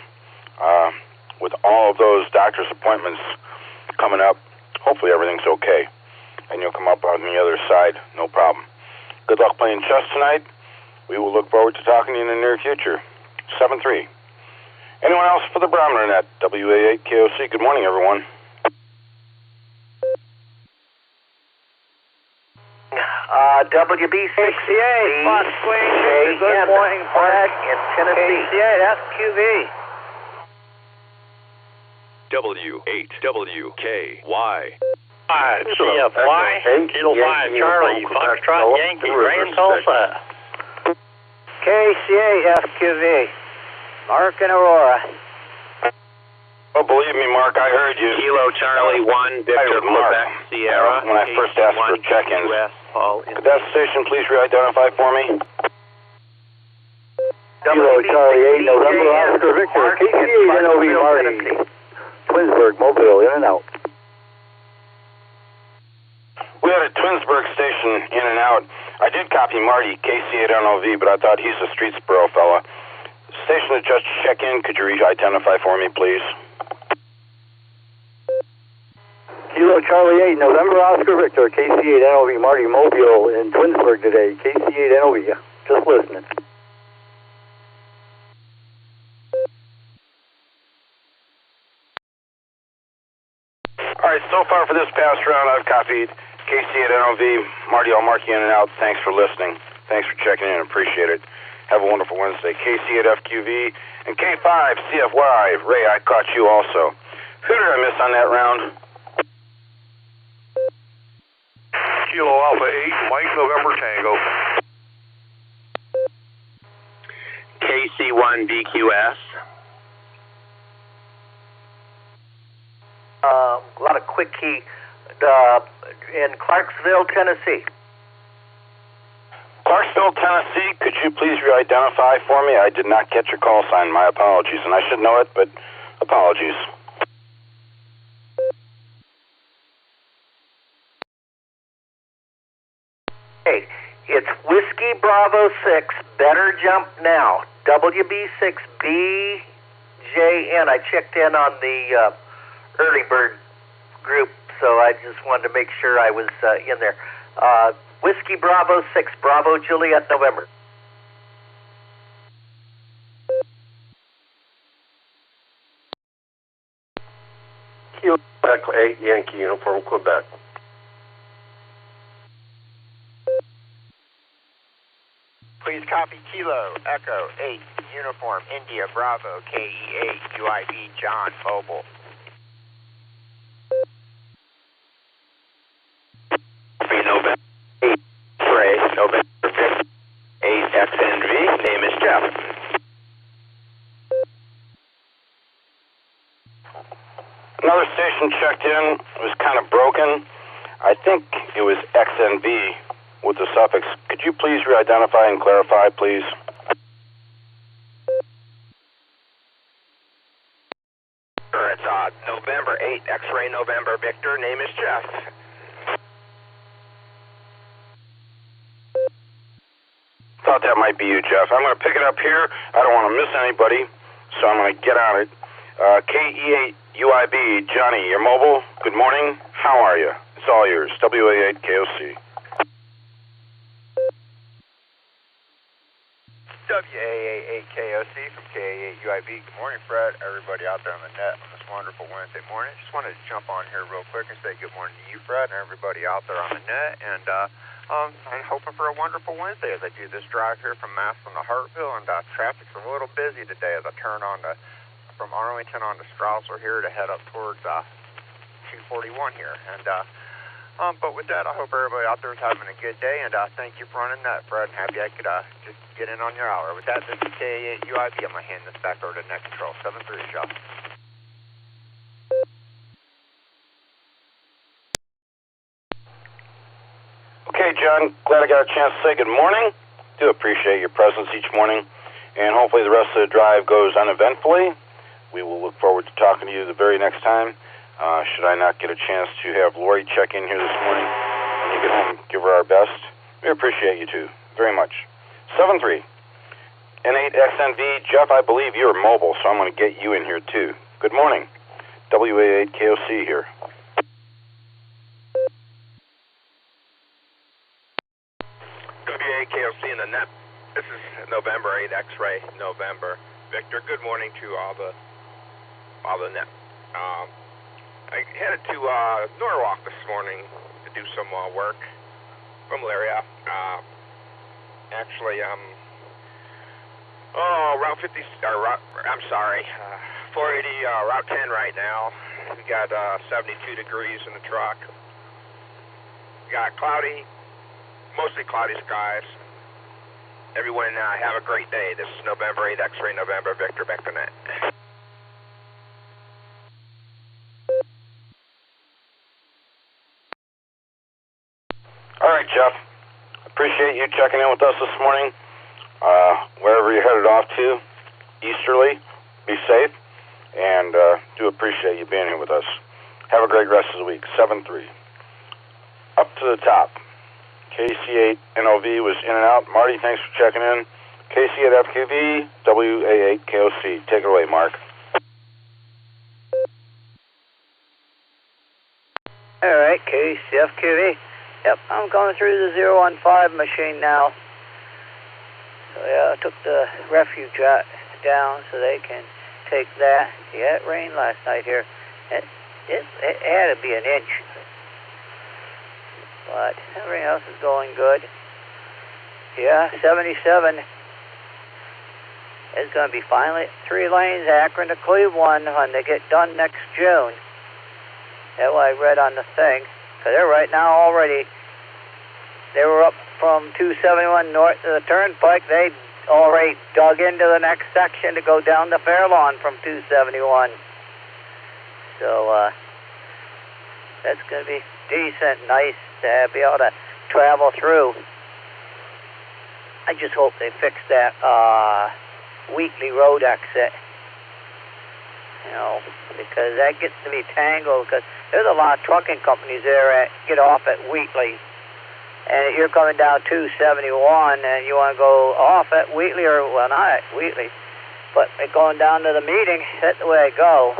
with all of those doctor's appointments coming up, hopefully everything's okay. And you'll come up on the other side, no problem. Good luck playing chess tonight. We will look forward to talking to you in the near future. 7-3. Anyone else for the Barometer Net? WA8KOC. Good morning, everyone. WB68, good morning, Fred, in Tennessee. KCA, FQV. W8WKY. CFY, Kilo 5, Charlie, Foxtrot, Yankee, Rain Tulsa. KCA, FQV. Mark and Aurora. Oh, believe me, Mark, I heard you. Kilo Charlie 1, Victor Quebec, Sierra. When I first asked for check-ins. Could that station please re-identify for me? Kilo Charlie 8, November, Oscar Victor, KC8 NOV Marty, Twinsburg, Mobile, in and out. We had a Twinsburg station in and out. I did copy Marty, KC8 NOV, but I thought he's a Streetsboro fella. Station to just check in, could you re-identify for me, please? Kilo Charlie 8, November Oscar Victor, KC8 NOV Marty Mobile in Twinsburg today. KC8 NOV, just listening. All right, so far for this past round, I've copied KC8 NOV, Marty, I'll mark you in and out. Thanks for listening. Thanks for checking in. Appreciate it. Have a wonderful Wednesday. KC8 FQV and K5 CFY. Ray, I caught you also. Who did I miss on that round? Kilo Alpha 8, Mike November Tango. KC1 DQS. A lot of quick key in Clarksville, Tennessee. Clarksville, Tennessee, could you please re-identify for me? I did not catch your call sign. My apologies, and I should know it, but apologies. Hey, it's Whiskey Bravo 6, better jump now. WB6BJN. I checked in on the early bird group, so I just wanted to make sure I was in there. Whiskey Bravo 6, Bravo Juliet November. Quebec 8, Yankee Uniform, Quebec. please copy Kilo, Echo 8, Uniform, India, Bravo, KE8, UIB, John, Mobile. November 8, Ray, November 5th, 8XNV, name is Jeff. Another station checked in. It was kind of broken. I think it was XNV with the suffix. Could you please re-identify and clarify, please? Sure, it's November 8, X-Ray November Victor, name is Jeff. Thought that might be you, Jeff. I'm going to pick it up here. I don't want to miss anybody, so I'm going to get on it. KE8 UIB, Johnny, you're mobile. Good morning. How are you? It's all yours. WA8 KOC. WA8 KOC from KA8 UIB. Good morning, Fred. Everybody out there on the net on this wonderful Wednesday morning. Just wanted to jump on here real quick and say good morning to you, Fred, and everybody out there on the net. And I'm hoping for a wonderful Wednesday as I do this drive here from Massillon to Hartville. And traffic's a little busy today as I turn on from Arlington on to Strausser here to head up towards 241 here. And but with that, I hope everybody out there is having a good day, and thank you for running that, Fred, and happy I could just get in on your hour. With that, this is KA8 UIB. I'm going to hand this back over to Net Control. 7-3, John. Okay, John, glad I got a chance to say good morning. Do appreciate your presence each morning, and hopefully the rest of the drive goes uneventfully. We will look forward to talking to you the very next time. Should I not get a chance to have Lori check in here this morning when you get home and give her our best, we appreciate you too very much. 7-3. N8XNV, Jeff, I believe you're mobile, so I'm going to get you in here too. Good morning. WA8 KOC here. WA8 KOC in the net. This is November 8 X-Ray November Victor. Good morning to all the net. I headed to Norwalk this morning to do some work from Laria. Actually, Route 50, I'm sorry, 480, Route 10 right now. We got 72 degrees in the truck. We got cloudy, mostly cloudy skies. Everyone have a great day. This is November 8 X-Ray November Victor Net. All right, Jeff. Appreciate you checking in with us this morning. Wherever you're headed off to, easterly, be safe, and do appreciate you being here with us. Have a great rest of the week. 7-3. Up to the top. KC8 NOV was in and out. Marty, thanks for checking in. KC8 FQV, WA8 KOC. Take it away, Mark. All right, KC FQV. Yep, I'm going through the 015 machine now. So yeah, I took the refuge down so they can take that. Yeah, it rained last night here. It had to be an inch. But everything else is going good. Yeah, 77 is going to be finally 3 lanes, Akron to Cleveland, when they get done next June. That's what I read on the thing. Because they're right now already, they were up from 271 north of the Turnpike. They already dug into the next section to go down the Fairlawn from 271. So that's going to be decent, nice to be able to travel through. I just hope they fix that Wheatley Road exit. You know, because that gets to be tangled, because there's a lot of trucking companies there that get off at Wheatley. And if you're coming down 271 and you want to go off at Wheatley, or, well, not at Wheatley, but going down to the meeting, that's the way I go.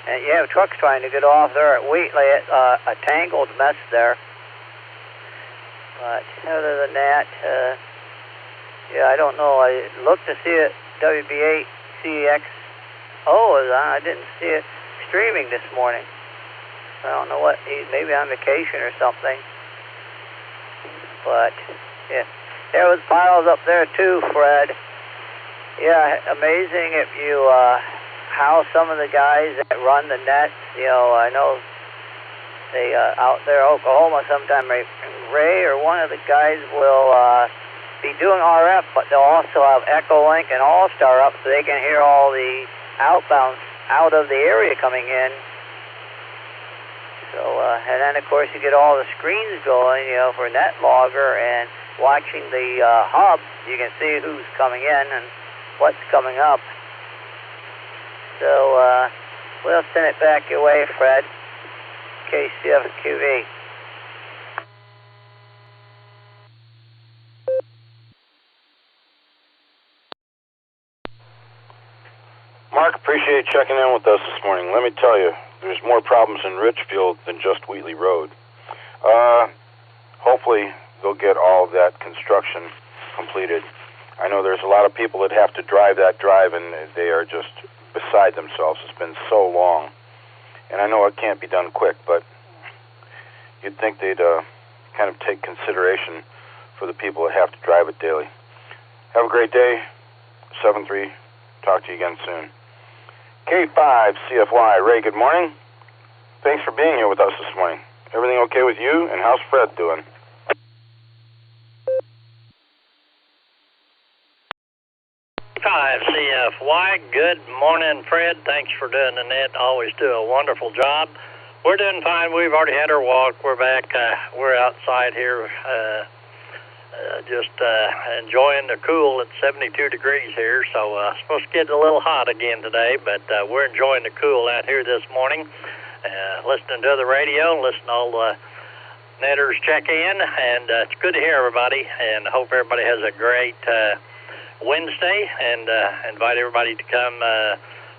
And you have trucks trying to get off there at Wheatley. It's a tangled mess there. But other than that, yeah, I don't know. I looked to see it, WB8 CX. Oh, I didn't see it streaming this morning. I don't know what, maybe on vacation or something. But, yeah, There was piles up there too, Fred. Yeah, amazing if you, how some of the guys that run the nets, you know, I know they, out there in Oklahoma, sometime Ray or one of the guys will, be doing RF, but they'll also have EchoLink and Allstar up so they can hear all the outbound out of the area coming in. So, and then of course you get all the screens going, you know, for NetLogger, and watching the hub, you can see who's coming in and what's coming up. So, we'll send it back your way, Fred. KCFQV. Mark, appreciate checking in with us this morning. Let me tell you, there's more problems in Richfield than just Wheatley Road. Hopefully they'll get all of that construction completed. I know there's a lot of people that have to drive that drive, and they are just beside themselves. It's been so long. And I know it can't be done quick, but you'd think they'd kind of take consideration for the people that have to drive it daily. Have a great day. 7-3. Talk to you again soon. K5 CFY. Ray, good morning. Thanks for being here with us this morning. Everything okay with you? And how's Fred doing? CFY. Good morning, Fred. Thanks for doing the net. Always do a wonderful job. We're doing fine. We've already had our walk. We're back. We're outside here, just enjoying the cool. It's 72 degrees here, so it's supposed to get a little hot again today, but we're enjoying the cool out here this morning. Listening to the radio, listening to all the netters check in, and it's good to hear everybody, and I hope everybody has a great Wednesday, and invite everybody to come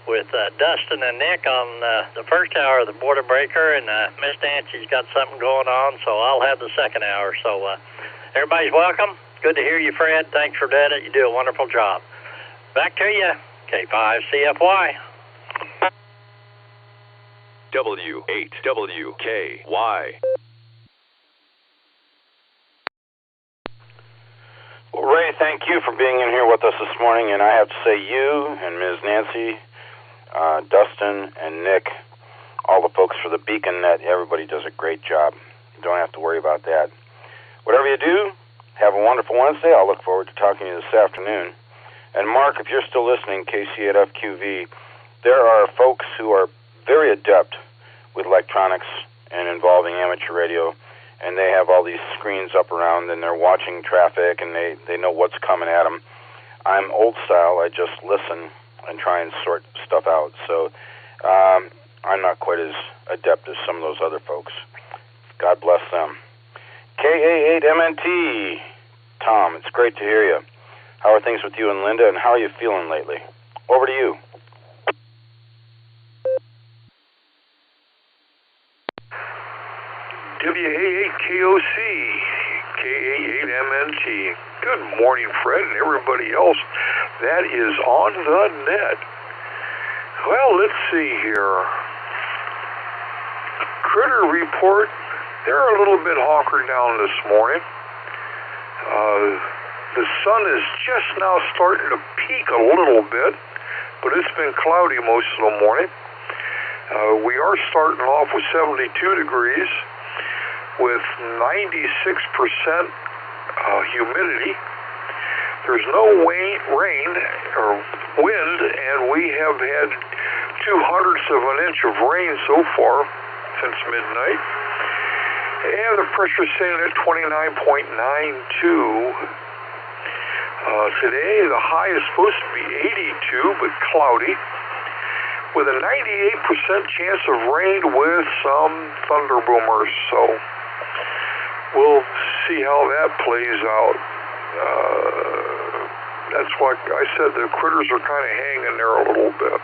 with Dustin and Nick on the first hour of the Border Breaker, and Miss Nancy's got something going on, so I'll have the second hour. So everybody's welcome. Good to hear you, Fred. Thanks for doing it. You do a wonderful job. Back to you, K5 CFY. W8WKY. Well, Ray, thank you for being in here with us this morning, and I have to say you and Ms. Nancy, Dustin, and Nick, all the folks for the Beacon Net, everybody does a great job. You don't have to worry about that. Whatever you do, have a wonderful Wednesday. I'll look forward to talking to you this afternoon. And Mark, if you're still listening, KC8FQV, there are folks who are very adept with electronics and involving amateur radio, and they have all these screens up around, and they're watching traffic, and they know what's coming at them. I'm old style. I just listen and try and sort stuff out. So I'm not quite as adept as some of those other folks. God bless them. KA8MNT. Tom, it's great to hear you. How are things with you and Linda, and how are you feeling lately? Over to you. WA8KOC, KA8MNT. Good morning, Fred, and everybody else that is on the net. Well, let's see here. Critter report, they're a little bit honkered down this morning. The sun is just now starting to peak a little bit, but it's been cloudy most of the morning. We are starting off with 72 degrees with 96% humidity. There's no rain or wind, and we have had 0.02 of an inch of rain so far since midnight. And the pressure is sitting at 29.92. Today, the high is supposed to be 82, but cloudy, with a 98% chance of rain with some thunder boomers. So we'll see how that plays out. That's why I said the critters are kind of hanging there a little bit.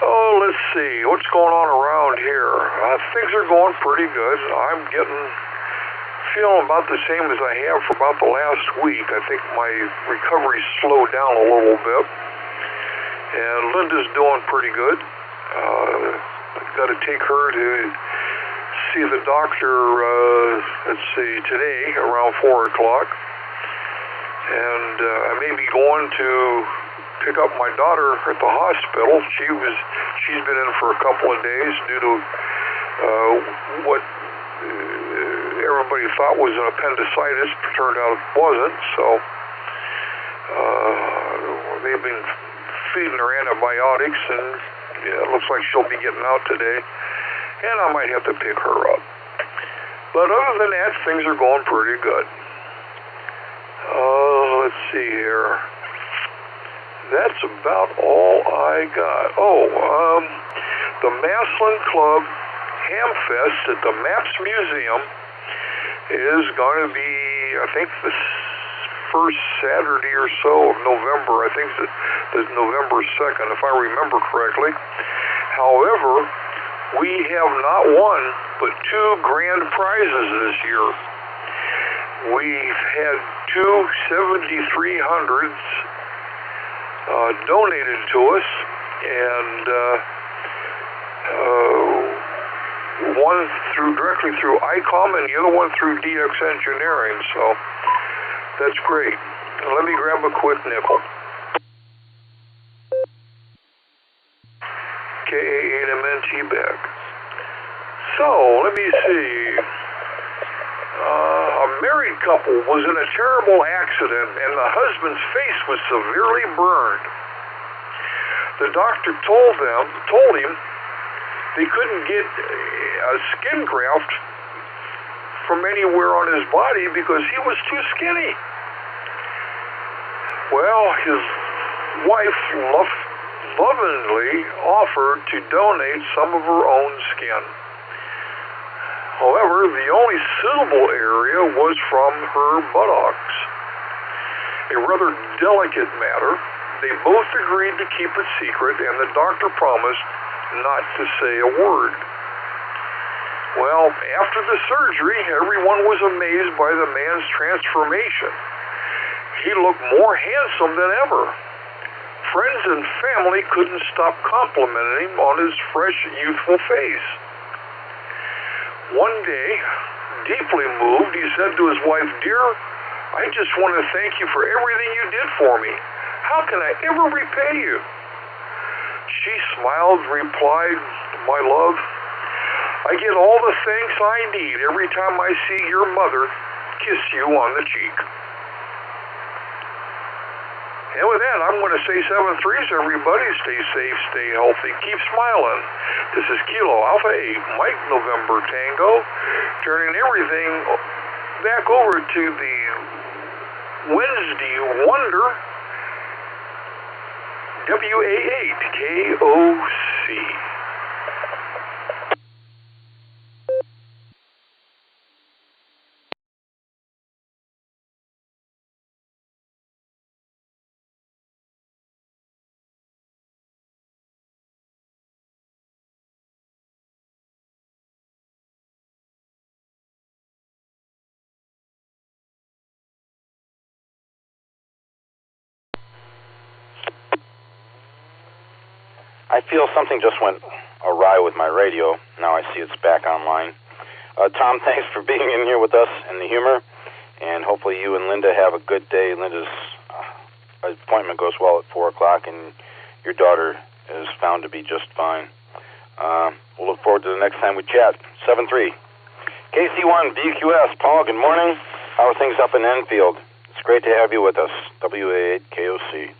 Oh, let's see. What's going on around here? Things are going pretty good. I'm feeling about the same as I have for about the last week. I think my recovery slowed down a little bit. And Linda's doing pretty good. I've got to take her to see the doctor, today around 4 o'clock. And I may be going to pick up my daughter at the hospital. She's been in for a couple of days due to what everybody thought was an appendicitis. Turned out it wasn't. So they've been feeding her antibiotics, and it looks like she'll be getting out today. And I might have to pick her up. But other than that, things are going pretty good. Let's see here. That's about all I got. The Maslin Club Hamfest at the Maps Museum is going to be, I think, the first Saturday or so of November. I think it's November 2nd, if I remember correctly. However, we have not one, but 2 grand prizes this year. We've had 2 7300s donated to us, and one directly through ICOM and the other one through DX Engineering, so that's great. Let me grab a quick nickel. KA8MNT back. So, let me see. A married couple was in a terrible accident, and the husband's face was severely burned. The doctor told him they couldn't get a skin graft from anywhere on his body because he was too skinny. Well, his wife lovingly offered to donate some of her own skin. However, the only suitable area was from her buttocks. A rather delicate matter. They both agreed to keep it secret, and the doctor promised not to say a word. Well, after the surgery, everyone was amazed by the man's transformation. He looked more handsome than ever. Friends and family couldn't stop complimenting him on his fresh, youthful face. One day, deeply moved, he said to his wife, "Dear, I just want to thank you for everything you did for me. How can I ever repay you?" She smiled and replied, "My love, I get all the thanks I need every time I see your mother kiss you on the cheek." And with that, I'm going to say 7-3s, everybody. Stay safe, stay healthy, keep smiling. This is Kilo Alpha 8, Mike November Tango, turning everything back over to the Wednesday Wonder, WA8KOC. I feel something just went awry with my radio. Now I see it's back online. Tom, thanks for being in here with us and the humor, and hopefully you and Linda have a good day. Linda's appointment goes well at 4 o'clock, and your daughter is found to be just fine. We'll look forward to the next time we chat. 7-3. KC1, BQS. Paul, good morning. How are things up in Enfield? It's great to have you with us. WA8KOC.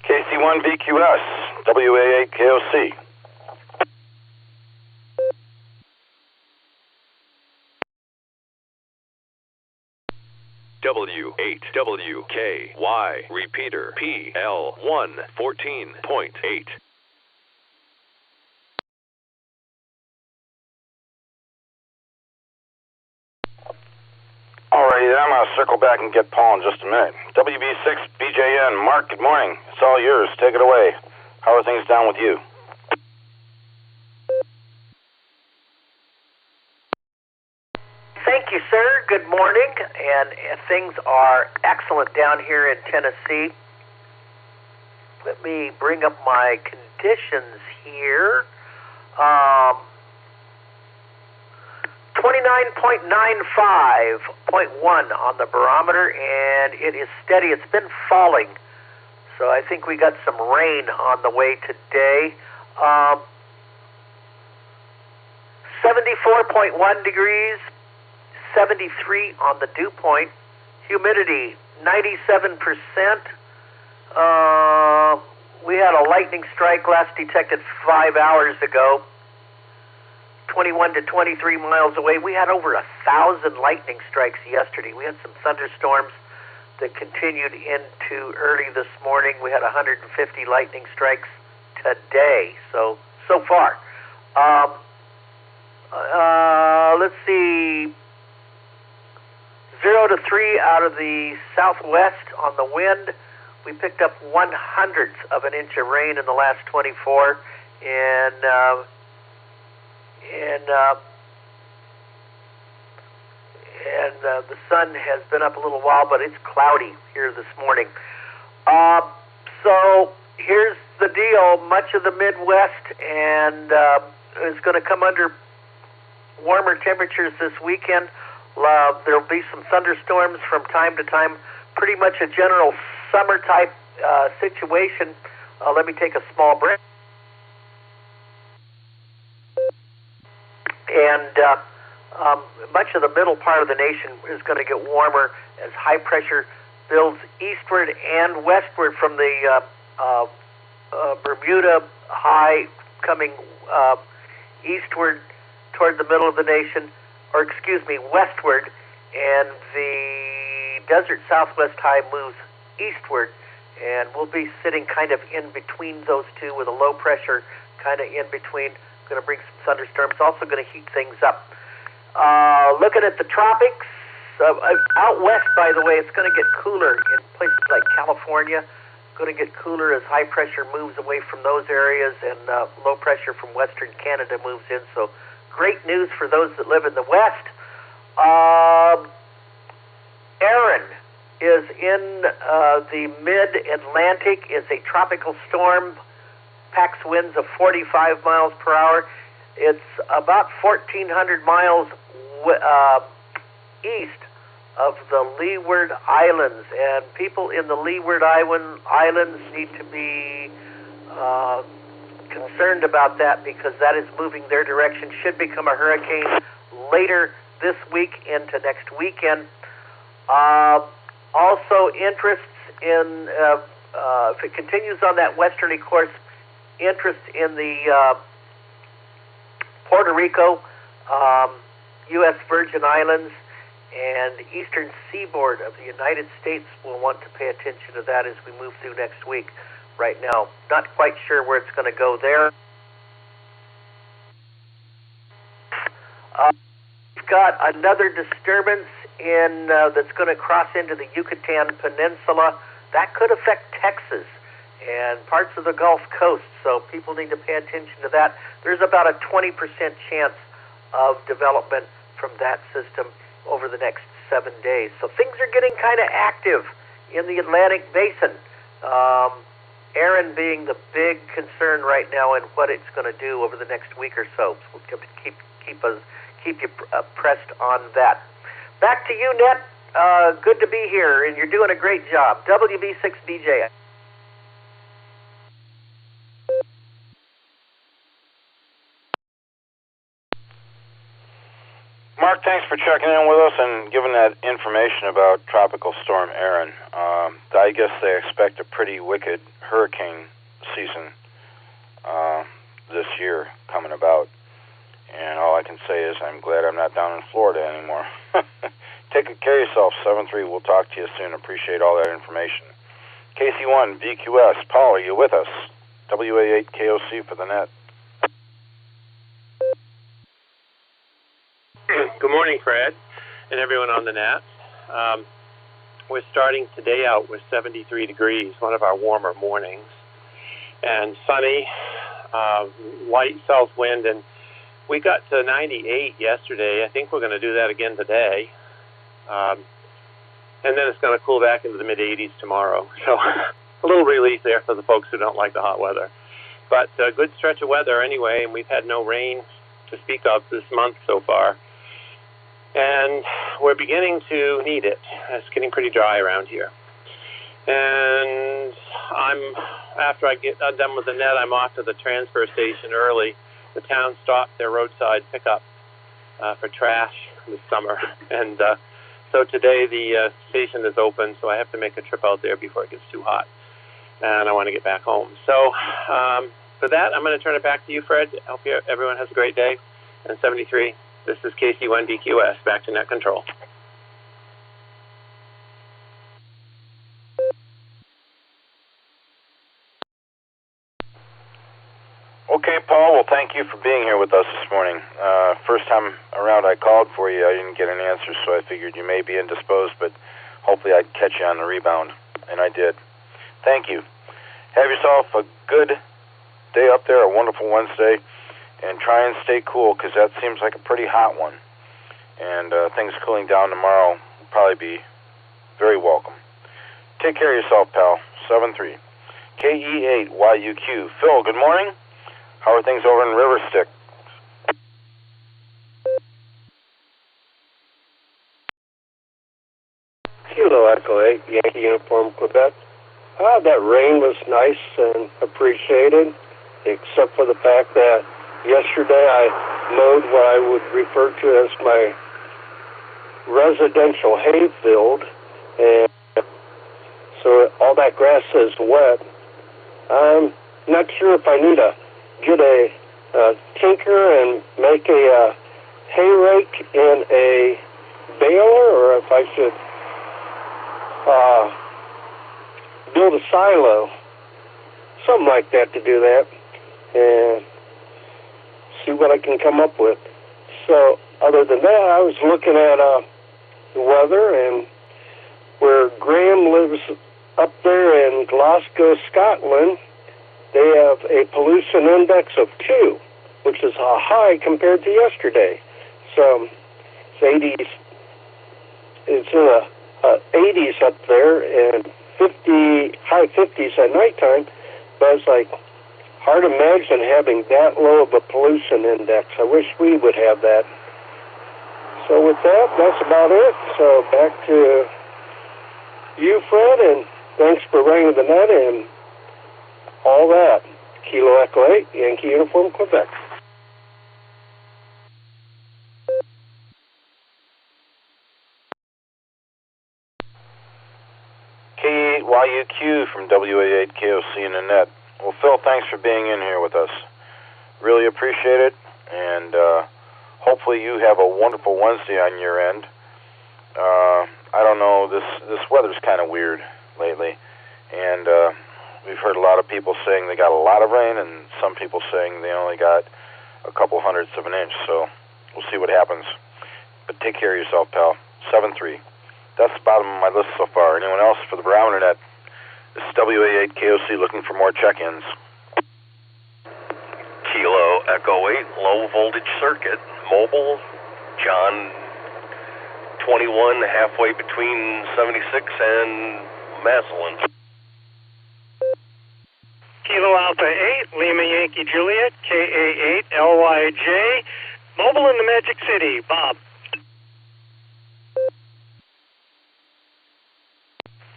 KC1 BQS, WA8KOC. W8WKY, repeater, PL1 14.8. Alrighty, I'm going to circle back and get Paul in just a minute. WB6 BJN, Mark, good morning. It's all yours. Take it away. How are things down with you? Thank you, sir. Good morning. And things are excellent down here in Tennessee. Let me bring up my conditions here. 29.95.1 on the barometer, and it is steady. It's been falling, so I think we got some rain on the way today. 74.1 degrees, 73 on the dew point, humidity 97%. We had a lightning strike last detected 5 hours ago, 21 to 23 miles away. We had over 1,000 lightning strikes yesterday. We had some thunderstorms that continued into early this morning. We had 150 lightning strikes today, so far. Let's see, 0 to 3 out of the southwest on the wind. We picked up 1/100th of an inch of rain in the last 24, and the sun has been up a little while, but it's cloudy here this morning. So here's the deal. Much of the Midwest and is going to come under warmer temperatures this weekend. There'll be some thunderstorms from time to time. Pretty much a general summer-type situation. Let me take a small break. And much of the middle part of the nation is going to get warmer as high pressure builds eastward and westward from the Bermuda high coming eastward toward the middle of the nation, or excuse me, westward, and the desert southwest high moves eastward, and we'll be sitting kind of in between those two with a low pressure kind of in between. Going to bring some thunderstorms, also going to heat things up. Looking at the tropics, out west, by the way, it's going to get cooler in places like California. Going to get cooler as high pressure moves away from those areas and low pressure from western Canada moves in. So great news for those that live in the west. Erin is in the mid-Atlantic. It's a tropical storm. Packs winds of 45 miles per hour. It's about 1,400 miles east of the Leeward Islands, and people in the Leeward Islands need to be concerned about that because that is moving their direction. Should become a hurricane later this week into next weekend. Also, interests in, if it continues on that westerly course, interest in the Puerto Rico, U.S. Virgin Islands, and eastern seaboard of the United States will want to pay attention to that as we move through next week. Right now, not quite sure where it's going to go there. We've got another disturbance in that's going to cross into the Yucatan Peninsula. That could affect Texas and parts of the Gulf Coast, so people need to pay attention to that. There's about a 20% chance of development from that system over the next 7 days. So things are getting kind of active in the Atlantic Basin. Erin being the big concern right now in what it's going to do over the next week or so. So we'll have to keep you pressed on that. Back to you, Net. Good to be here, and you're doing a great job. WB6BJ. Mark, thanks for checking in with us and giving that information about Tropical Storm Erin. I guess they expect a pretty wicked hurricane season this year coming about. And all I can say is I'm glad I'm not down in Florida anymore. Take good care of yourself, 7-3. We'll talk to you soon. Appreciate all that information. KC1, VQS. Paul, are you with us? WA8KOC for the net. Good morning, Fred, and everyone on the net. we're starting today out with 73 degrees, one of our warmer mornings, and sunny, light south wind, and we got to 98 yesterday. I think we're going to do that again today, and then it's going to cool back into the mid-80s tomorrow. So a little relief there for the folks who don't like the hot weather. But a good stretch of weather anyway, and we've had no rain to speak of this month so far. And we're beginning to need it. It's getting pretty dry around here. And after I get done with the net, I'm off to the transfer station early. The town stopped their roadside pickup for trash this summer. And so today the station is open, so I have to make a trip out there before it gets too hot. And I want to get back home. So for that, I'm going to turn it back to you, Fred. I hope everyone has a great day. And 73, this is KC1DQS, back to net control. Okay, Paul, well, thank you for being here with us this morning. First time around I called for you, I didn't get an answer, so I figured you may be indisposed, but hopefully I'd catch you on the rebound, and I did. Thank you. Have yourself a good day up there, a wonderful Wednesday, and try and stay cool, because that seems like a pretty hot one. And things cooling down tomorrow will probably be very welcome. Take care of yourself, pal. 7-3. KE8YUQ. Phil, good morning. How are things over in Riverstick? Kilo Echo 8, Yankee Uniform, Quebec. That rain was nice and appreciated, except for the fact that yesterday I mowed what I would refer to as my residential hay field, and so all that grass is wet. I'm not sure if I need to get a tinker and make a hay rake in a baler, or if I should build a silo, something like that, to do that, and see what I can come up with. So other than that, I was looking at the weather, and where Graham lives up there in Glasgow, Scotland, they have a pollution index of 2, which is a high compared to yesterday. So it's 80s. It's in the 80s up there, and high 50s at nighttime. But it's like hard to imagine having that low of a pollution index. I wish we would have that. So with that, that's about it. So back to you, Fred, and thanks for ringing the net and all that. Kilo Echo 8, Yankee Uniform, Quebec. K8YUQ from WA8KOC in the net. Well, Phil, thanks for being in here with us. Really appreciate it, and hopefully you have a wonderful Wednesday on your end. I don't know, this weather's kind of weird lately, and we've heard a lot of people saying they got a lot of rain, and some people saying they only got a couple hundredths of an inch, so we'll see what happens. But take care of yourself, pal. 7-3. That's the bottom of my list so far. Anyone else for the Barometer Net? This is WA8KOC looking for more check-ins. Kilo Echo 8, low voltage circuit, mobile, John 21, halfway between 76 and Massillon. Kilo Alpha 8, Lima Yankee Juliet, KA8 LYJ, mobile in the Magic City. Bob.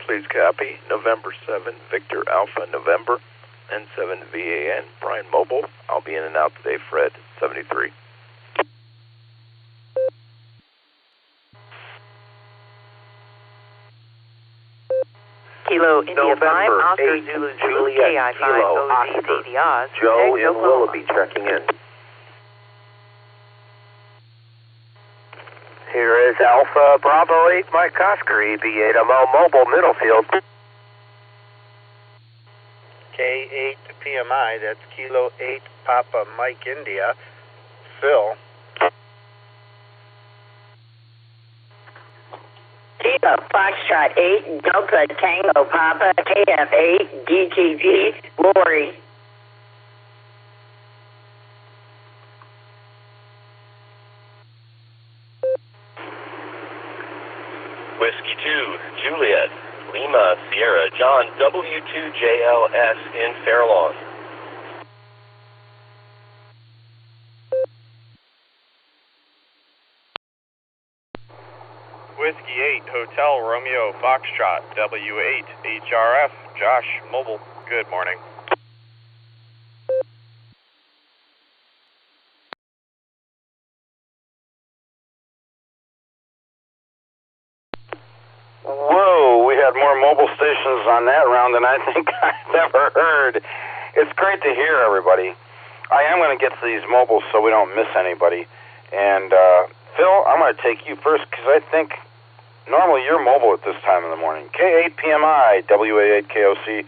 Please copy. November 7, Victor Alpha November, N7 VAN, Brian Mobile. I'll be in and out today, Fred, 73. Kilo India November 5, Oscar 8, Zulu Juliet, KI5 Kilo, OZ Oscar. Baby Oz. Joe in Willoughby checking in. Here is Alpha Bravo 8 Mike Oscar, EB8ML Mobile Middlefield. K8 PMI, that's Kilo 8 Papa Mike India, Phil. Kilo Lima Foxtrot 8 Delta Tango Papa KF8 DTG Lori. Whiskey 2 Juliet Lima Sierra John W2JLS in Fairlawn. Whiskey 8 Hotel Romeo Foxtrot W8 HRF Josh Mobile. Good morning. Whoa, we had more mobile stations on that round than I think I've ever heard. It's great to hear everybody. I am going to get to these mobiles so we don't miss anybody. And Phil, I'm going to take you first because I think normally you're mobile at this time in the morning. K8PMI, WA8KOC,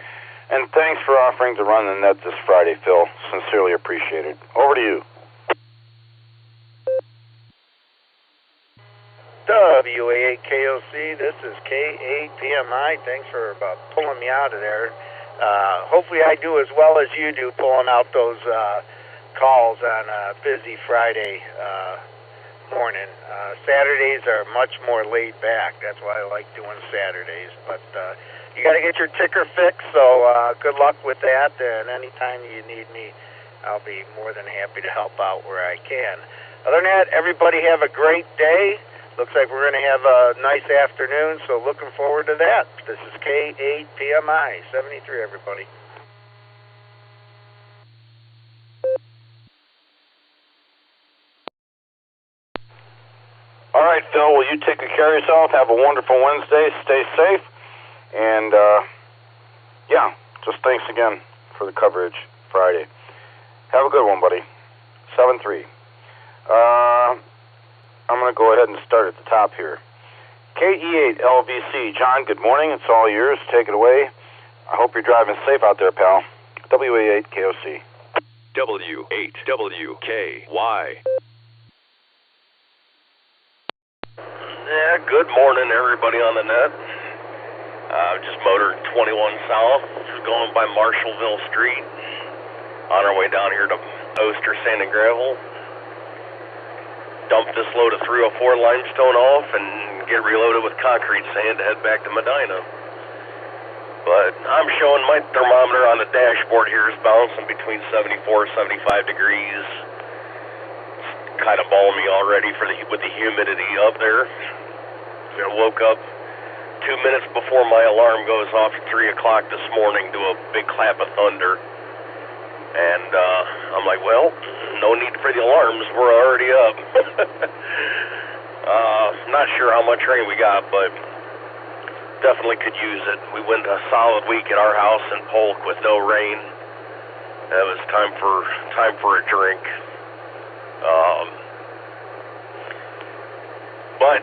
and thanks for offering to run the net this Friday, Phil. Sincerely appreciated. Over to you. WA8KOC, this is K8PMI. Thanks for pulling me out of there. Hopefully I do as well as you do pulling out those calls on a busy Friday morning. Saturdays are much more laid back. That's why I like doing Saturdays. But you got to get your ticker fixed, so good luck with that. And anytime you need me, I'll be more than happy to help out where I can. Other than that, everybody have a great day. Looks like we're going to have a nice afternoon, so looking forward to that. This is K8PMI 73, everybody. All right, Phil, will you take good care of yourself? Have a wonderful Wednesday. Stay safe. And, yeah, just thanks again for the coverage Friday. Have a good one, buddy. 7-3. I'm going to go ahead and start at the top here. KE8LVC. John, good morning. It's all yours. Take it away. I hope you're driving safe out there, pal. WA8KOC. W8WKY. Yeah, good morning, everybody on the net. Just motored 21 south, just going by Marshallville Street, on our way down here to Oster Sand and Gravel. Dump this load of 304 limestone off and get reloaded with concrete sand to head back to Medina. But I'm showing my thermometer on the dashboard here is bouncing between 74 and 75 degrees. It's kind of balmy already with the humidity up there. I woke up 2 minutes before my alarm goes off at 3 o'clock this morning to a big clap of thunder. And I'm like, well, no need for the alarms. We're already up. Not sure how much rain we got, but definitely could use it. We went a solid week at our house in Polk with no rain. It was time for a drink. But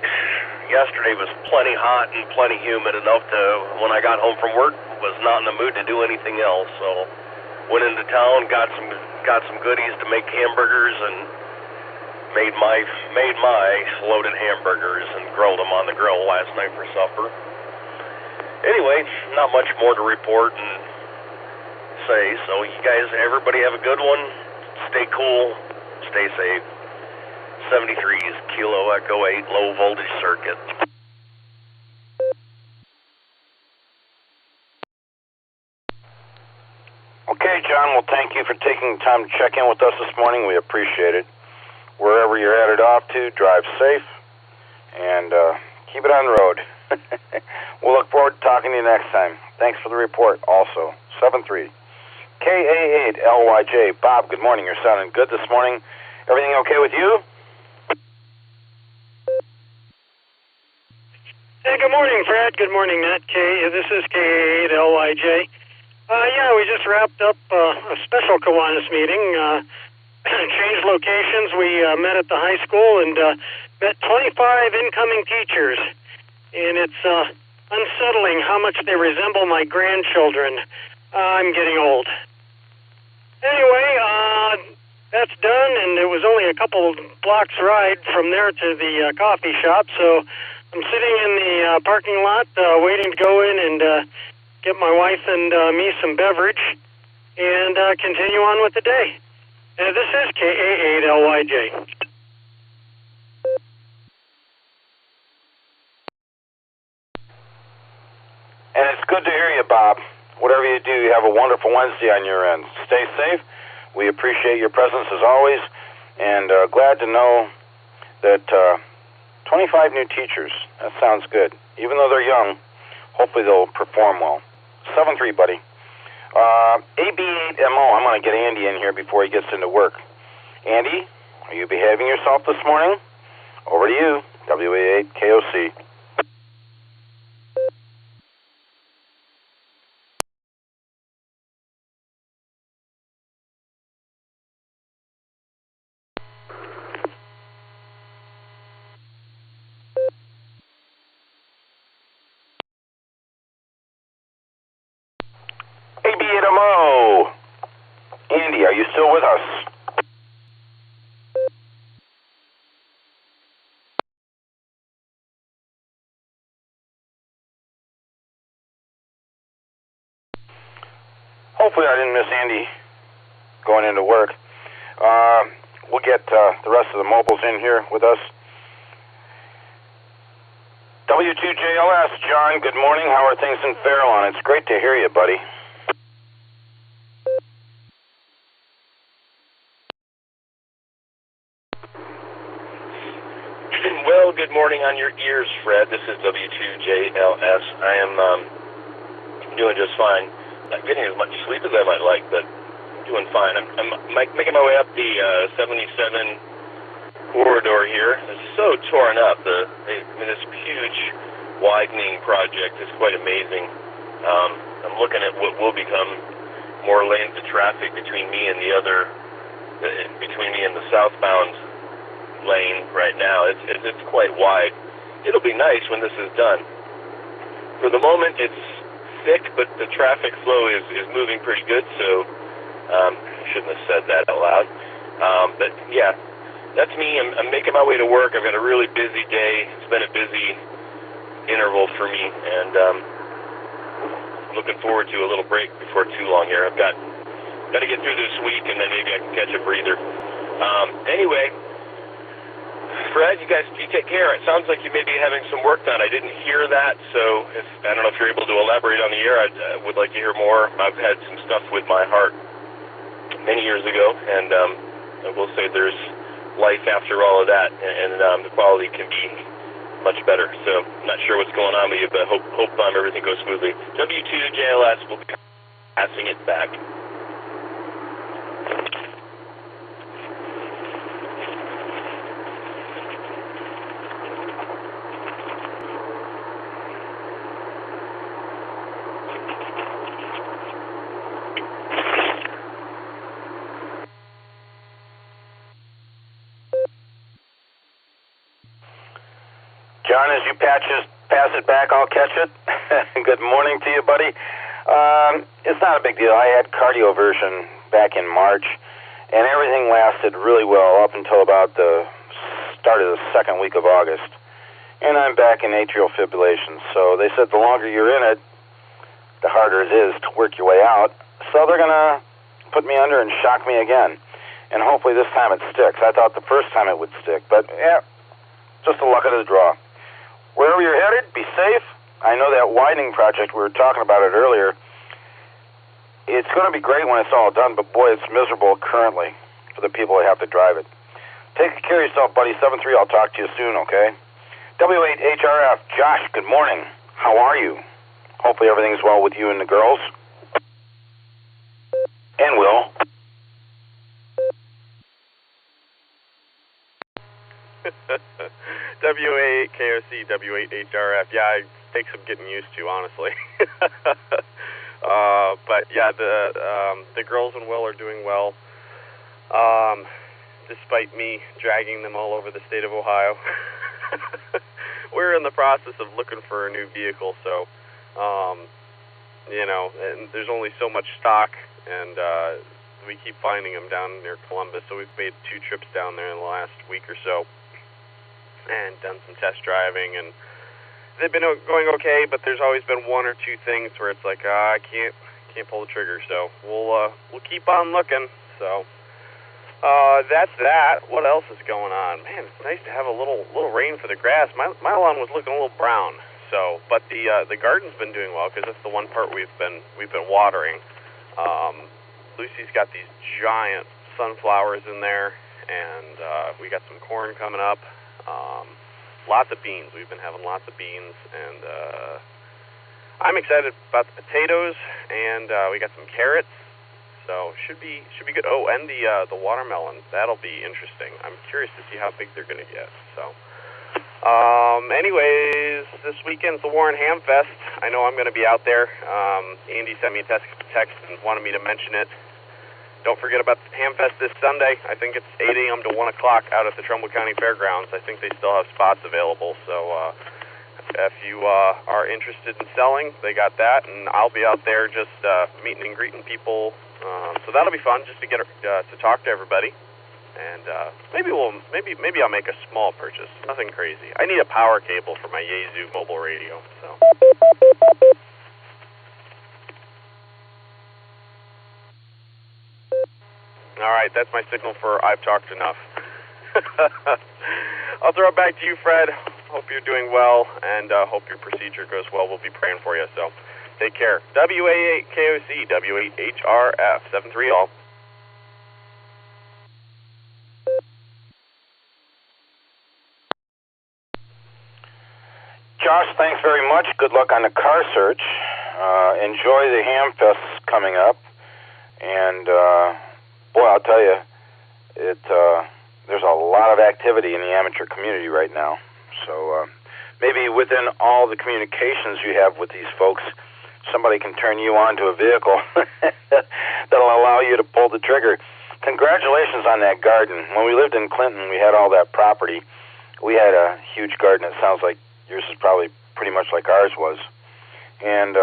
yesterday was plenty hot and plenty humid enough to, when I got home from work, was not in the mood to do anything else. So went into town, got some goodies to make hamburgers, and made my loaded hamburgers and grilled them on the grill last night for supper. Anyway, not much more to report and say. So you guys, everybody have a good one. Stay cool. Stay safe. 73 is Kilo Echo 8 low voltage circuit. Okay, John, well, thank you for taking the time to check in with us this morning. We appreciate it. Wherever you're headed off to, drive safe and keep it on the road. We'll look forward to talking to you next time. Thanks for the report also. 7-3. KA8LYJ. Bob, good morning. You're sounding good this morning. Everything okay with you? Hey, good morning, Fred. Good morning, Nat. This is KA8LYJ. Yeah, we just wrapped up a special Kiwanis meeting. Changed locations. We met at the high school and met 25 incoming teachers. And it's unsettling how much they resemble my grandchildren. I'm getting old. Anyway, that's done, and it was only a couple blocks ride from there to the coffee shop, so I'm sitting in the parking lot waiting to go in and get my wife and me some beverage and continue on with the day. This is KA8LYJ. And it's good to hear you, Bob. Whatever you do, you have a wonderful Wednesday on your end. Stay safe. We appreciate your presence as always, and glad to know that 25 new teachers. That sounds good. Even though they're young, hopefully they'll perform well. 7-3, buddy. AB8MO, I'm going to get Andy in here before he gets into work. Andy, are you behaving yourself this morning? Over to you, WA8KOC. AB8MO. Andy, are you still with us? Hopefully I didn't miss Andy going into work. We'll get the rest of the mobiles in here with us. W2JLS, John, good morning. How are things in Fairlawn? It's great to hear you, buddy. Well, good morning on your ears, Fred. This is W2JLS. I am doing just fine. Not getting as much sleep as I might like, but doing fine. I'm making my way up the 77 corridor here. It's so torn up. This huge widening project is quite amazing. I'm looking at what will become more lanes of traffic between me and the southbound lane right now. It's quite wide. It'll be nice when this is done. For the moment, it's thick, but the traffic flow is moving pretty good, so shouldn't have said that out loud. But yeah, that's me. I'm making my way to work. I've got a really busy day. It's been a busy interval for me, and looking forward to a little break before too long here. I've got to get through this week, and then maybe I can catch a breather. Anyway, Fred, you take care. It sounds like you may be having some work done. I didn't hear that, so I don't know if you're able to elaborate on the air. I would like to hear more. I've had some stuff with my heart many years ago, and I will say there's life after all of that, and the quality can be much better. So I'm not sure what's going on with you, but hope everything goes smoothly. W2JLS will be passing it back. John, as you pass it back, I'll catch it. Good morning to you, buddy. It's not a big deal. I had cardioversion back in March, and everything lasted really well up until about the start of the second week of August. And I'm back in atrial fibrillation. So they said the longer you're in it, the harder it is to work your way out. So they're going to put me under and shock me again. And hopefully this time it sticks. I thought the first time it would stick, but yeah, just the luck of the draw. Wherever you're headed, be safe. I know that widening project, we were talking about it earlier, it's going to be great when it's all done, but boy, it's miserable currently for the people that have to drive it. Take care of yourself, buddy. 7-3, I'll talk to you soon, okay? W8HRF, Josh, good morning. How are you? Hopefully everything's well with you and the girls. And Will. W8KOC, W8HRF. Yeah, it takes some getting used to, honestly. But yeah, the girls and Will are doing well, despite me dragging them all over the state of Ohio. We're in the process of looking for a new vehicle, so and there's only so much stock, and we keep finding them down near Columbus. So we've made 2 trips down there in the last week or so, and done some test driving, and they've been going okay, but there's always been one or two things where it's like I can't pull the trigger. So we'll keep on looking. So that's that. What else is going on? Man, it's nice to have a little rain for the grass. My lawn was looking a little brown. So, but the garden's been doing well because that's the one part we've been watering. Lucy's got these giant sunflowers in there, and we got some corn coming up. Lots of beans. We've been having lots of beans, and I'm excited about the potatoes, and we got some carrots, so should be good. Oh, and the watermelon. That'll be interesting. I'm curious to see how big they're going to get. So, anyways, this weekend's the Warren Ham Fest. I know I'm going to be out there. Andy sent me a text and wanted me to mention it. Don't forget about the Ham Fest this Sunday. I think it's 8 a.m. to 1 o'clock out at the Trumbull County Fairgrounds. I think they still have spots available. So if you are interested in selling, they got that. And I'll be out there just meeting and greeting people. So that'll be fun just to get to talk to everybody. And maybe I'll make a small purchase. Nothing crazy. I need a power cable for my Yaesu mobile radio. So. All right, that's my signal for I've talked enough. I'll throw it back to you, Fred. Hope you're doing well, and hope your procedure goes well. We'll be praying for you, so take care. WA8KOC, W8HRF, 73 all. Josh, thanks very much. Good luck on the car search. Enjoy the Ham Fest coming up, and boy, I'll tell you, there's a lot of activity in the amateur community right now. So maybe within all the communications you have with these folks, somebody can turn you on to a vehicle that'll allow you to pull the trigger. Congratulations on that garden. When we lived in Clinton, we had all that property. We had a huge garden. It sounds like yours is probably pretty much like ours was. And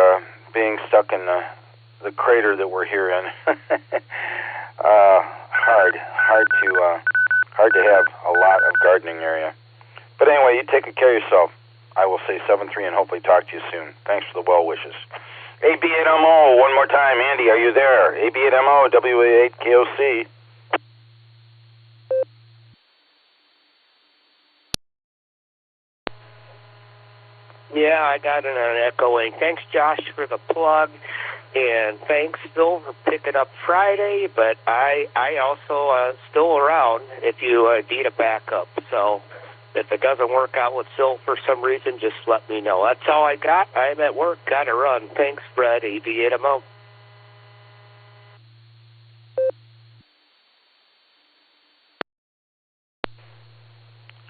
being stuck in the crater that we're here in, hard to have a lot of gardening area. But anyway, you take good care of yourself. I will say 7-3 and hopefully talk to you soon. Thanks for the well wishes. AB8MO, one more time. Andy, are you there? AB8MO, WA8KOC. Yeah, I got it on EchoLink. Thanks, Josh, for the plug. And thanks, Phil, for picking up Friday. But I also still around if you need a backup. So if it doesn't work out with Phil for some reason, just let me know. That's all I got. I'm at work. Got to run. Thanks, Fred. AB8MO.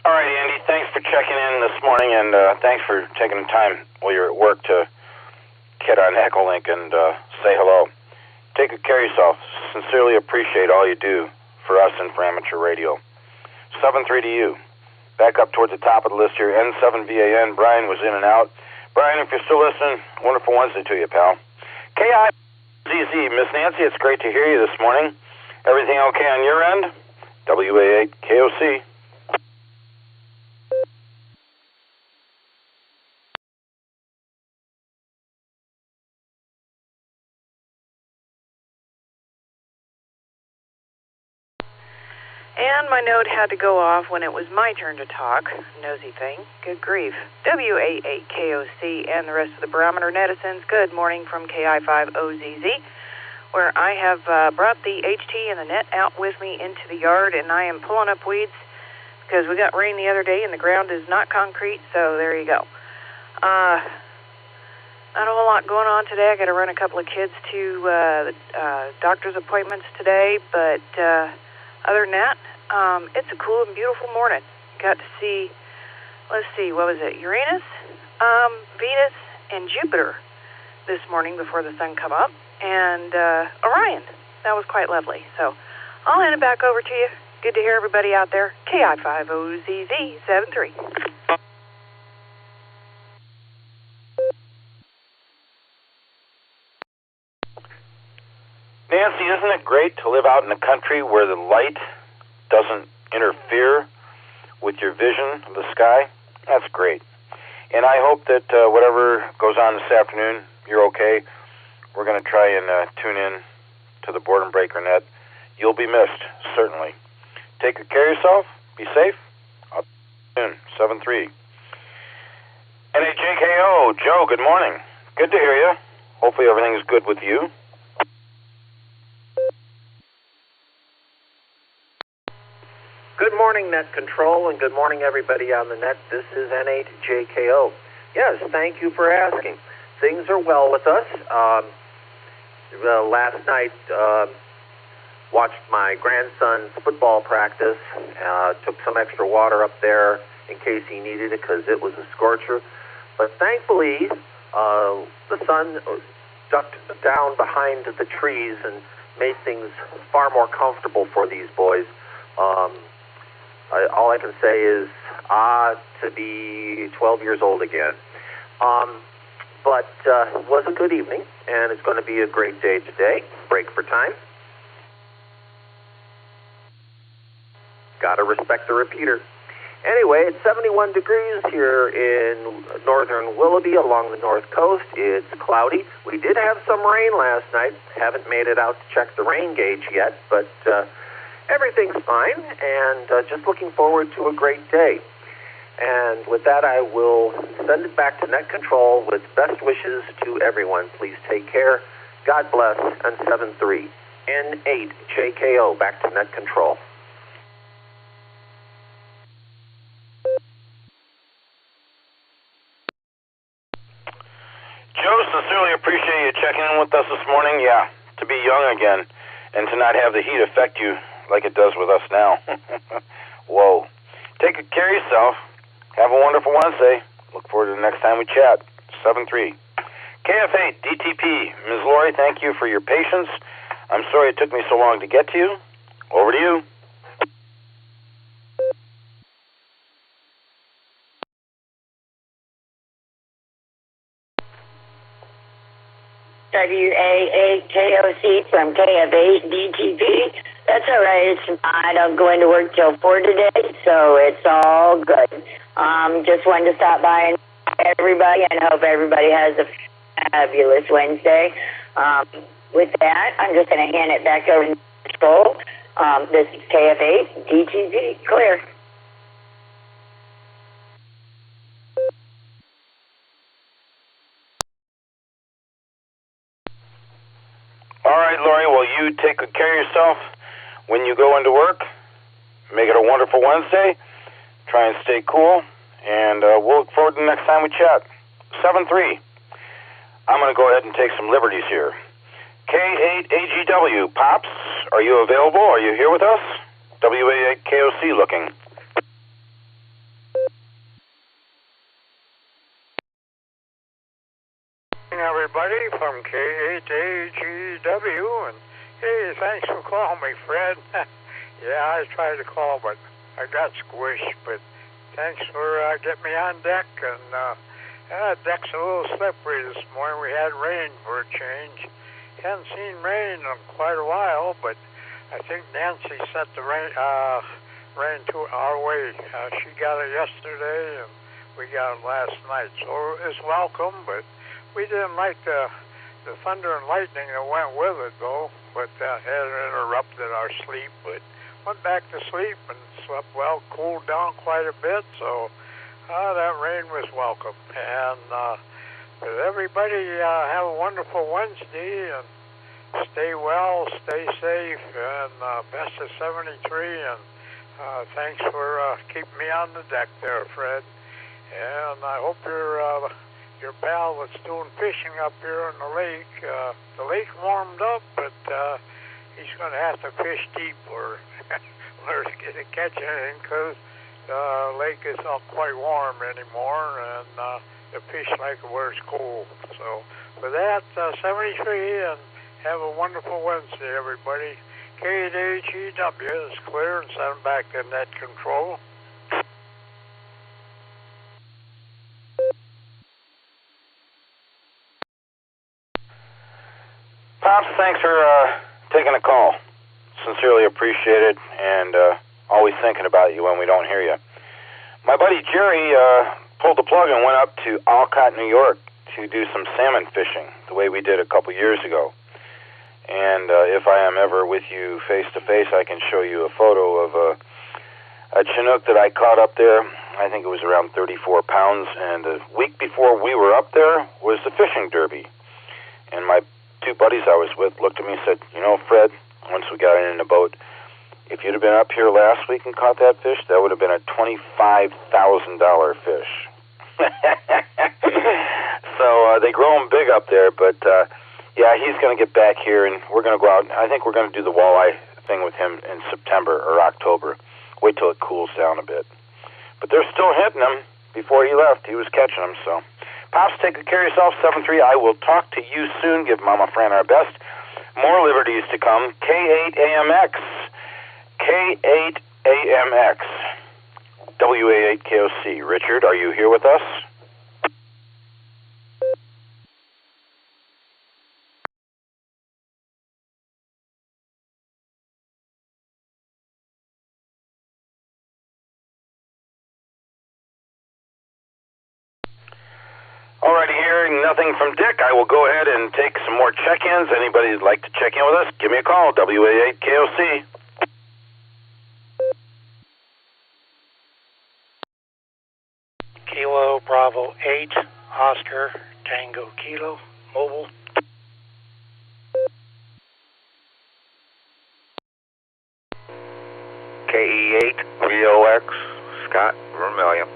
All right, Andy, thanks for checking in this morning, and thanks for taking the time while you're at work to get on EchoLink and say hello. Take good care of yourself. Sincerely appreciate all you do for us and for amateur radio. 7-3 to you. Back up towards the top of the list here, N7VAN. Brian was in and out. Brian, if you're still listening, wonderful Wednesday to you, pal. KIZZ, Miss Nancy, it's great to hear you this morning. Everything okay on your end? WA8KOC. And my node had to go off when it was my turn to talk. Nosy thing. Good grief. WA8KOC and the rest of the Barometer Netizens, good morning from KI5OZZ, where I have brought the HT and the net out with me into the yard, and I am pulling up weeds because we got rain the other day and the ground is not concrete, so there you go. Not a whole lot going on today. I got to run a couple of kids to the doctor's appointments today, but other than that, it's a cool and beautiful morning. Got to see, let's see, what was it? Uranus, Venus, and Jupiter this morning before the sun come up, and Orion. That was quite lovely. So I'll hand it back over to you. Good to hear everybody out there. KI5OZZ 73. Nancy, isn't it great to live out in the country where the light doesn't interfere with your vision of the sky? That's great. And I hope that whatever goes on this afternoon, you're okay. We're going to try and tune in to the Boredom Breaker Net. You'll be missed, certainly. Take good care of yourself. Be safe. I'll see you soon. 7-3. NAJKO, Joe, good morning. Good to hear you. Hopefully everything's good with you. Good morning, Net Control, and good morning, everybody on the net. This is N8JKO. Yes, thank you for asking. Things are well with us. Last night, watched my grandson's football practice. Took some extra water up there in case he needed it because it was a scorcher. But thankfully, the sun ducked down behind the trees and made things far more comfortable for these boys. All I can say is, to be 12 years old again. But it was a good evening, and it's going to be a great day today. Break for time. Gotta respect the repeater. Anyway, it's 71 degrees here in northern Willoughby along the north coast. It's cloudy. We did have some rain last night. Haven't made it out to check the rain gauge yet, but everything's fine, and just looking forward to a great day. And with that, I will send it back to Net Control with best wishes to everyone. Please take care. God bless, and 7-3. N8JKO, back to Net Control. Joe, sincerely appreciate you checking in with us this morning. Yeah, to be young again and to not have the heat affect you like it does with us now. Whoa. Take good care of yourself. Have a wonderful Wednesday. Look forward to the next time we chat. 7-3. KF8, DTP. Ms. Lori, thank you for your patience. I'm sorry it took me so long to get to you. Over to you. WA8KOC from KF8 DTP. That's all right. I don't go into work till 4 today, so it's all good. Just wanted to stop by and everybody, and hope everybody has a fabulous Wednesday. With that, I'm just going to hand it back over to Control. This is KF8 DTP. Clear. All right, Lori, well, you take good care of yourself when you go into work. Make it a wonderful Wednesday. Try and stay cool, and we'll look forward to the next time we chat. 7-3. I'm going to go ahead and take some liberties here. K8AGW, Pops, are you available? Are you here with us? WA8KOC looking. Everybody from K8AGW, and hey, thanks for calling me, Fred. Yeah, I tried to call, but I got squished, but thanks for getting me on deck, and deck's a little slippery this morning. We had rain for a change. Hadn't seen rain in quite a while, but I think Nancy sent the rain to our way. She got it yesterday, and we got it last night, so it's welcome, but we didn't like the thunder and lightning that went with it, though, but that had interrupted our sleep. But went back to sleep and slept well, cooled down quite a bit, so that rain was welcome. And but everybody have a wonderful Wednesday, and stay well, stay safe, and best of 73, and thanks for keeping me on the deck there, Fred. And I hope your pal that's doing fishing up here in the lake warmed up, but he's going to have to fish deep or to catch anything, because the lake is not quite warm anymore, and the fish like it where it's cold. So with that, 73, and have a wonderful Wednesday, everybody. K8AGW is clear, and send back to Net Control. Pops, thanks for taking a call. Sincerely appreciate it, and always thinking about you when we don't hear you. My buddy Jerry pulled the plug and went up to Alcott, New York to do some salmon fishing the way we did a couple years ago. And if I am ever with you face-to-face, I can show you a photo of a Chinook that I caught up there. I think it was around 34 pounds. And a week before we were up there was the fishing derby. And my two buddies I was with looked at me and said, you know, Fred, once we got in the boat, if you'd have been up here last week and caught that fish, that would have been a $25,000 fish. So they grow them big up there, but yeah, he's going to get back here, and we're going to go out. I think we're going to do the walleye thing with him in September or October. Wait till it cools down a bit. But they're still hitting him. Before he left, he was catching them. So, Pops, take good care of yourself. 7-3. I will talk to you soon. Give Mama Fran our best. More liberties to come. K8AMX. K8AMX. WA8KOC. Richard, are you here with us? Alrighty, hearing nothing from Dick, I will go ahead and take some more check-ins. Anybody who'd like to check in with us, give me a call, WA8KOC. Kilo Bravo 8, Oscar Tango Kilo, mobile. KE8, VOX, Scott, Vermilion.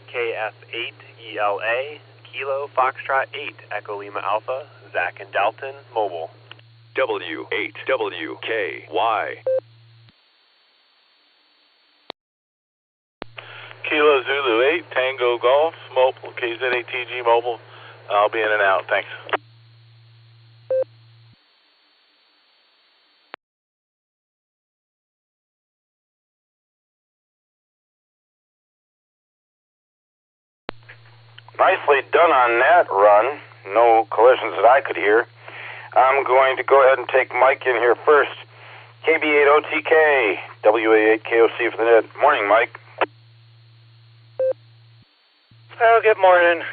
KF8ELA, Kilo Foxtrot 8, Echo Lima Alpha, Zach and Dalton, mobile. W8WKY. Kilo Zulu 8, Tango Golf, mobile, KZ8TG mobile. I'll be in and out. Thanks. Nicely done on that run. No collisions that I could hear. I'm going to go ahead and take Mike in here first. KB8OTK, WA8KOC for the net. Morning, Mike. Oh, good morning.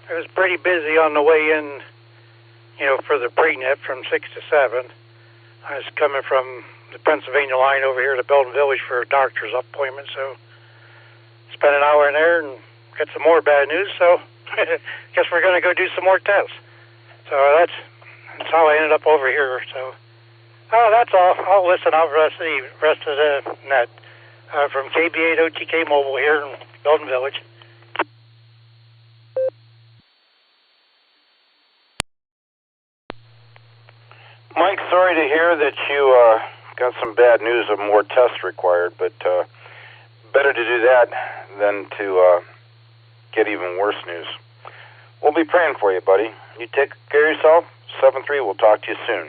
It was pretty busy on the way in, for the pre-net from 6 to 7. I was coming from the Pennsylvania line over here to Belton Village for a doctor's appointment, so spent an hour in there and got some more bad news, so guess we're going to go do some more tests. So that's how I ended up over here. So that's all. I'll listen out for the rest of the net from KB8OTK Mobile here in Belton Village. Mike, sorry to hear that you got some bad news of more tests required, but better to do that than to get even worse news. We'll be praying for you, buddy. You take care of yourself. 7-3, we'll talk to you soon.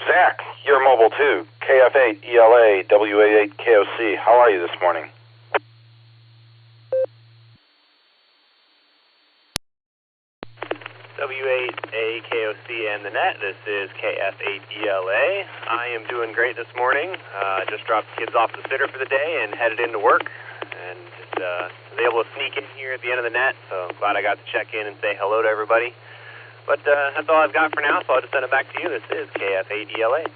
Zach, you're mobile too. KF8ELA, WA8KOC. How are you this morning? W8AKOC and the net. This is KF8ELA. I am doing great this morning. Just dropped the kids off at the sitter for the day and headed into work. And just was able to sneak in here at the end of the net, so glad I got to check in and say hello to everybody. But that's all I've got for now, so I'll just send it back to you. This is KF8ELA.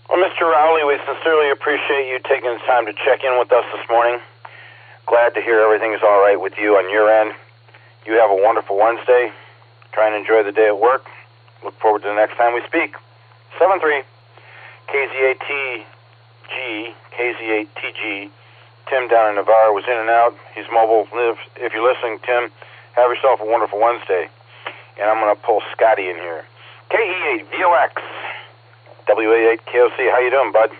Well, Mr. Rowley, we sincerely appreciate you taking the time to check in with us this morning. Glad to hear everything is all right with you on your end. You have a wonderful Wednesday. Try and enjoy the day at work. Look forward to the next time we speak. 7-3, KZ8TG, KZ8TG. Tim down in Navarre was in and out. He's mobile. If you're listening, Tim, have yourself a wonderful Wednesday. And I'm going to pull Scotty in here. KE8VOX, WA8KOC. How you doing, bud?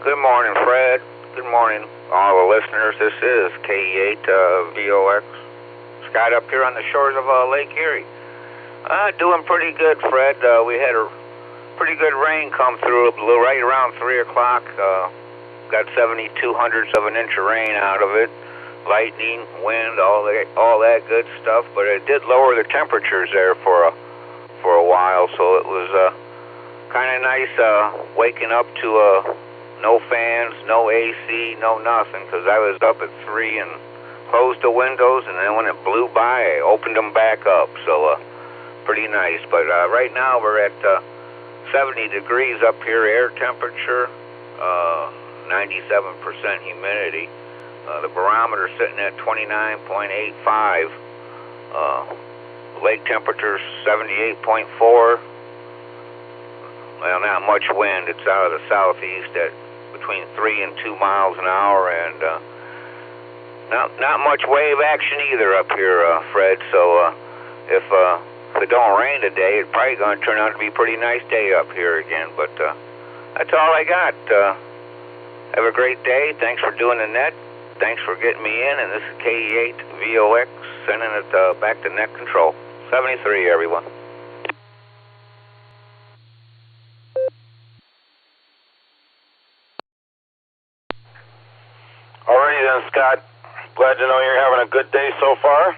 Good morning, Fred. Good morning, all the listeners. This is KE8VOX. Scott up here on the shores of Lake Erie. Doing pretty good, Fred. We had a pretty good rain come through right around 3 o'clock. Got 7/200ths of an inch of rain out of it. Lightning, wind, all that good stuff. But it did lower the temperatures there for a while, so it was kind of nice waking up to no fans, no AC, no nothing, because I was up at 3 and closed the windows, and then when it blew by, I opened them back up. So pretty nice. But right now we're at 70 degrees up here, air temperature, 97% humidity. The barometer sitting at 29.85. Lake temperature 78.4. Well, not much wind. It's out of the southeast at between 3 and 2 miles an hour, and not much wave action either up here, Fred. So if it don't rain today, it's probably going to turn out to be a pretty nice day up here again. But that's all I got. Have a great day. Thanks for doing the net. Thanks for getting me in. And this is KE8 VOX sending it back to net control. 73, everyone. Alrighty then, Scott. Glad to know you're having a good day so far.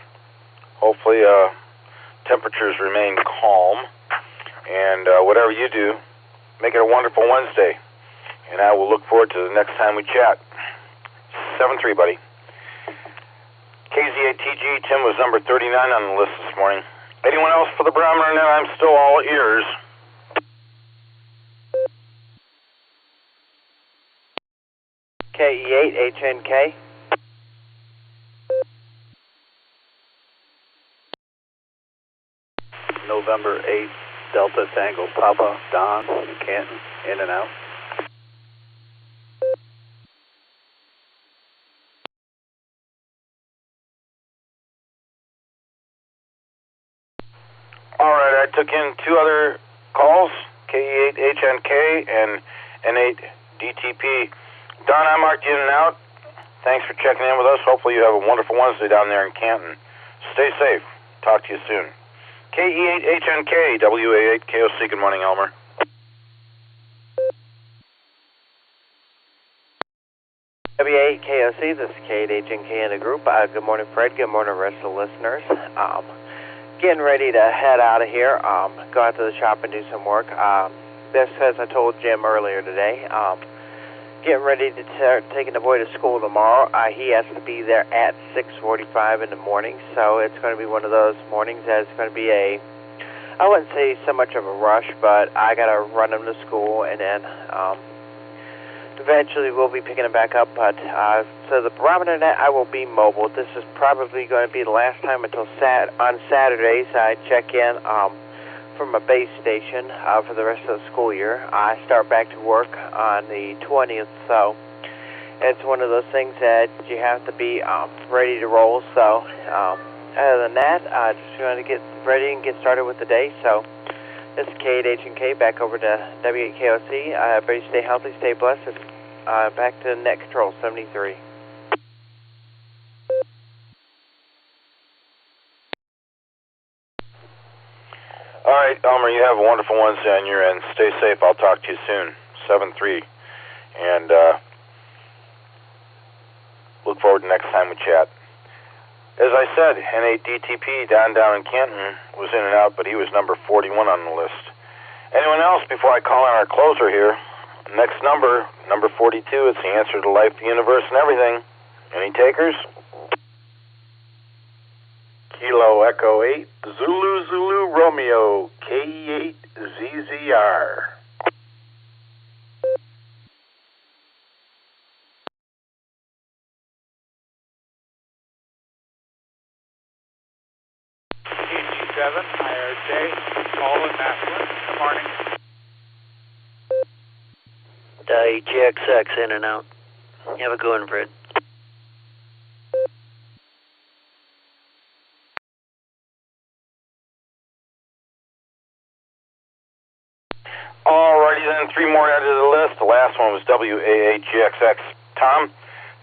Hopefully, temperatures remain calm. And whatever you do, make it a wonderful Wednesday. And I will look forward to the next time we chat. 7-3, buddy. KZ8TG, Tim was number 39 on the list this morning. Anyone else for the Barometer Net? I'm still all ears. KE8HNK. November 8, Delta Tango Papa, Don, Canton, in and out. All right, I took in 2 other calls, KE8HNK and N8DTP. Don, I marked you in and out. Thanks for checking in with us. Hopefully you have a wonderful Wednesday down there in Canton. Stay safe. Talk to you soon. KE8HNK, WA8KOC. Good morning, Elmer. WA8KOC, this is K8HNK in the group. Good morning, Fred. Good morning, rest of the listeners. Getting ready to head out of here. Go out to the shop and do some work. This, as I told Jim earlier today, getting ready to start taking the boy to school tomorrow. He has to be there at 6:45 in the morning, so it's going to be one of those mornings that it's going to be I wouldn't say so much of a rush, but I got to run him to school, and then eventually we'll be picking him back up. But so the Barometer Net, I will be mobile. This is probably going to be the last time until on Saturdays I check in from a base station for the rest of the school year. I start back to work on the 20th, so it's one of those things that you have to be ready to roll. So other than that, I just want to get ready and get started with the day. So this is K8HNK, back over to W8KOC. Everybody stay healthy, stay blessed. Back to net control, 73. All right, Elmer, you have a wonderful Wednesday on your end. Stay safe. I'll talk to you soon. 7-3. And look forward to next time we chat. As I said, N8DTP down in Canton was in and out, but he was number 41 on the list. Anyone else before I call on our closer here? Next number 42, it's the answer to life, the universe, and everything. Any takers? Kilo Echo 8, Zulu Romeo, KE8ZZR. KG7, IRJ, all in Massillon. Good morning. GXX in and out. Have a good one, Fred. Alrighty then, 3 more added to the list. The last one was WA8GXX. Tom,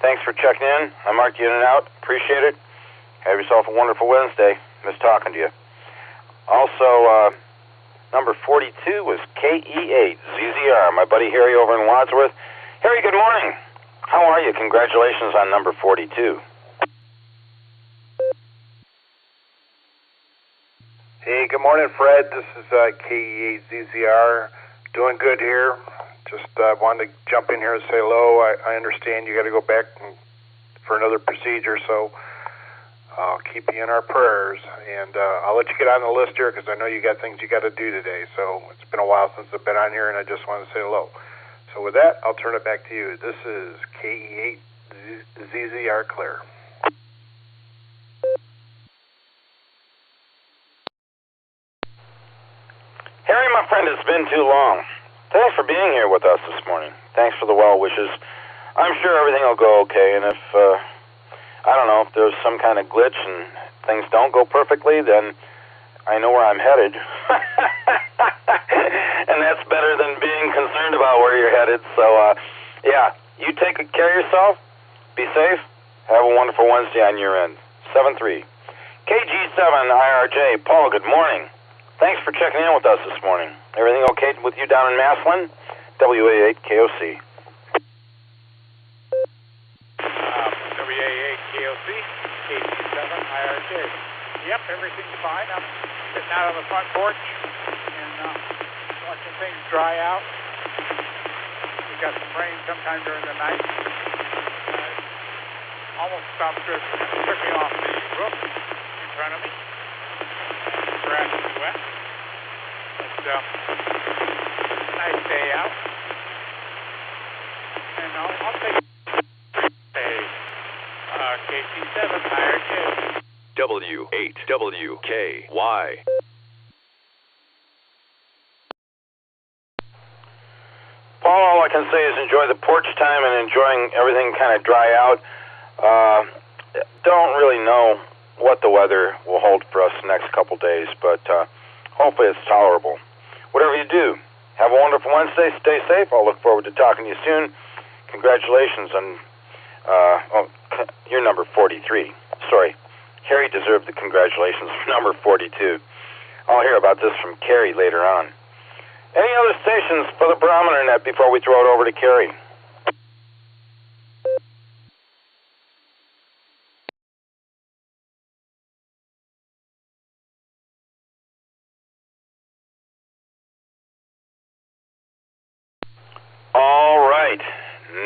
thanks for checking in. I marked you in and out. Appreciate it. Have yourself a wonderful Wednesday. Miss talking to you. Also, Number 42 was KE8ZZR, my buddy Harry over in Wadsworth. Harry, good morning. How are you? Congratulations on number 42. Hey, good morning, Fred. This is KE8ZZR. Doing good here. Just wanted to jump in here and say hello. I understand you got to go back for another procedure, so I'll keep you in our prayers. And I'll let you get on the list here because I know you got things you got to do today. So it's been a while since I've been on here, and I just wanted to say hello. So with that, I'll turn it back to you. This is KE8ZZR Clear. Harry, my friend, it's been too long. Thanks for being here with us this morning. Thanks for the well wishes. I'm sure everything will go okay, and if, I don't know, if there's some kind of glitch and things don't go perfectly, then I know where I'm headed. And that's better than being concerned about where you're headed. So, yeah, you take care of yourself. Be safe. Have a wonderful Wednesday on your end. 7-3. KG7IRJ. Paul, good morning. Thanks for checking in with us this morning. Everything okay with you down in Maslin? WA8KOC. WA8KOC, KG7IRJ. Yep, everything's fine. I'm sitting out on the front porch and watching things dry out. We got some rain sometime during the night. Almost stopped dripping off the roof in front of me. The grass is wet. But nice day out. And I'll take KC7IRJ. W8WKY. Paul, all I can say is enjoy the porch time and enjoying everything kind of dry out. Don't really know what the weather will hold for us the next couple days, but hopefully it's tolerable. Whatever you do, have a wonderful Wednesday. Stay safe. I'll look forward to talking to you soon. Congratulations on you're number 43. Sorry, Carrie deserved the congratulations for number 42. I'll hear about this from Carrie later on. Any other stations for the Barometer Net before we throw it over to Carrie? All right.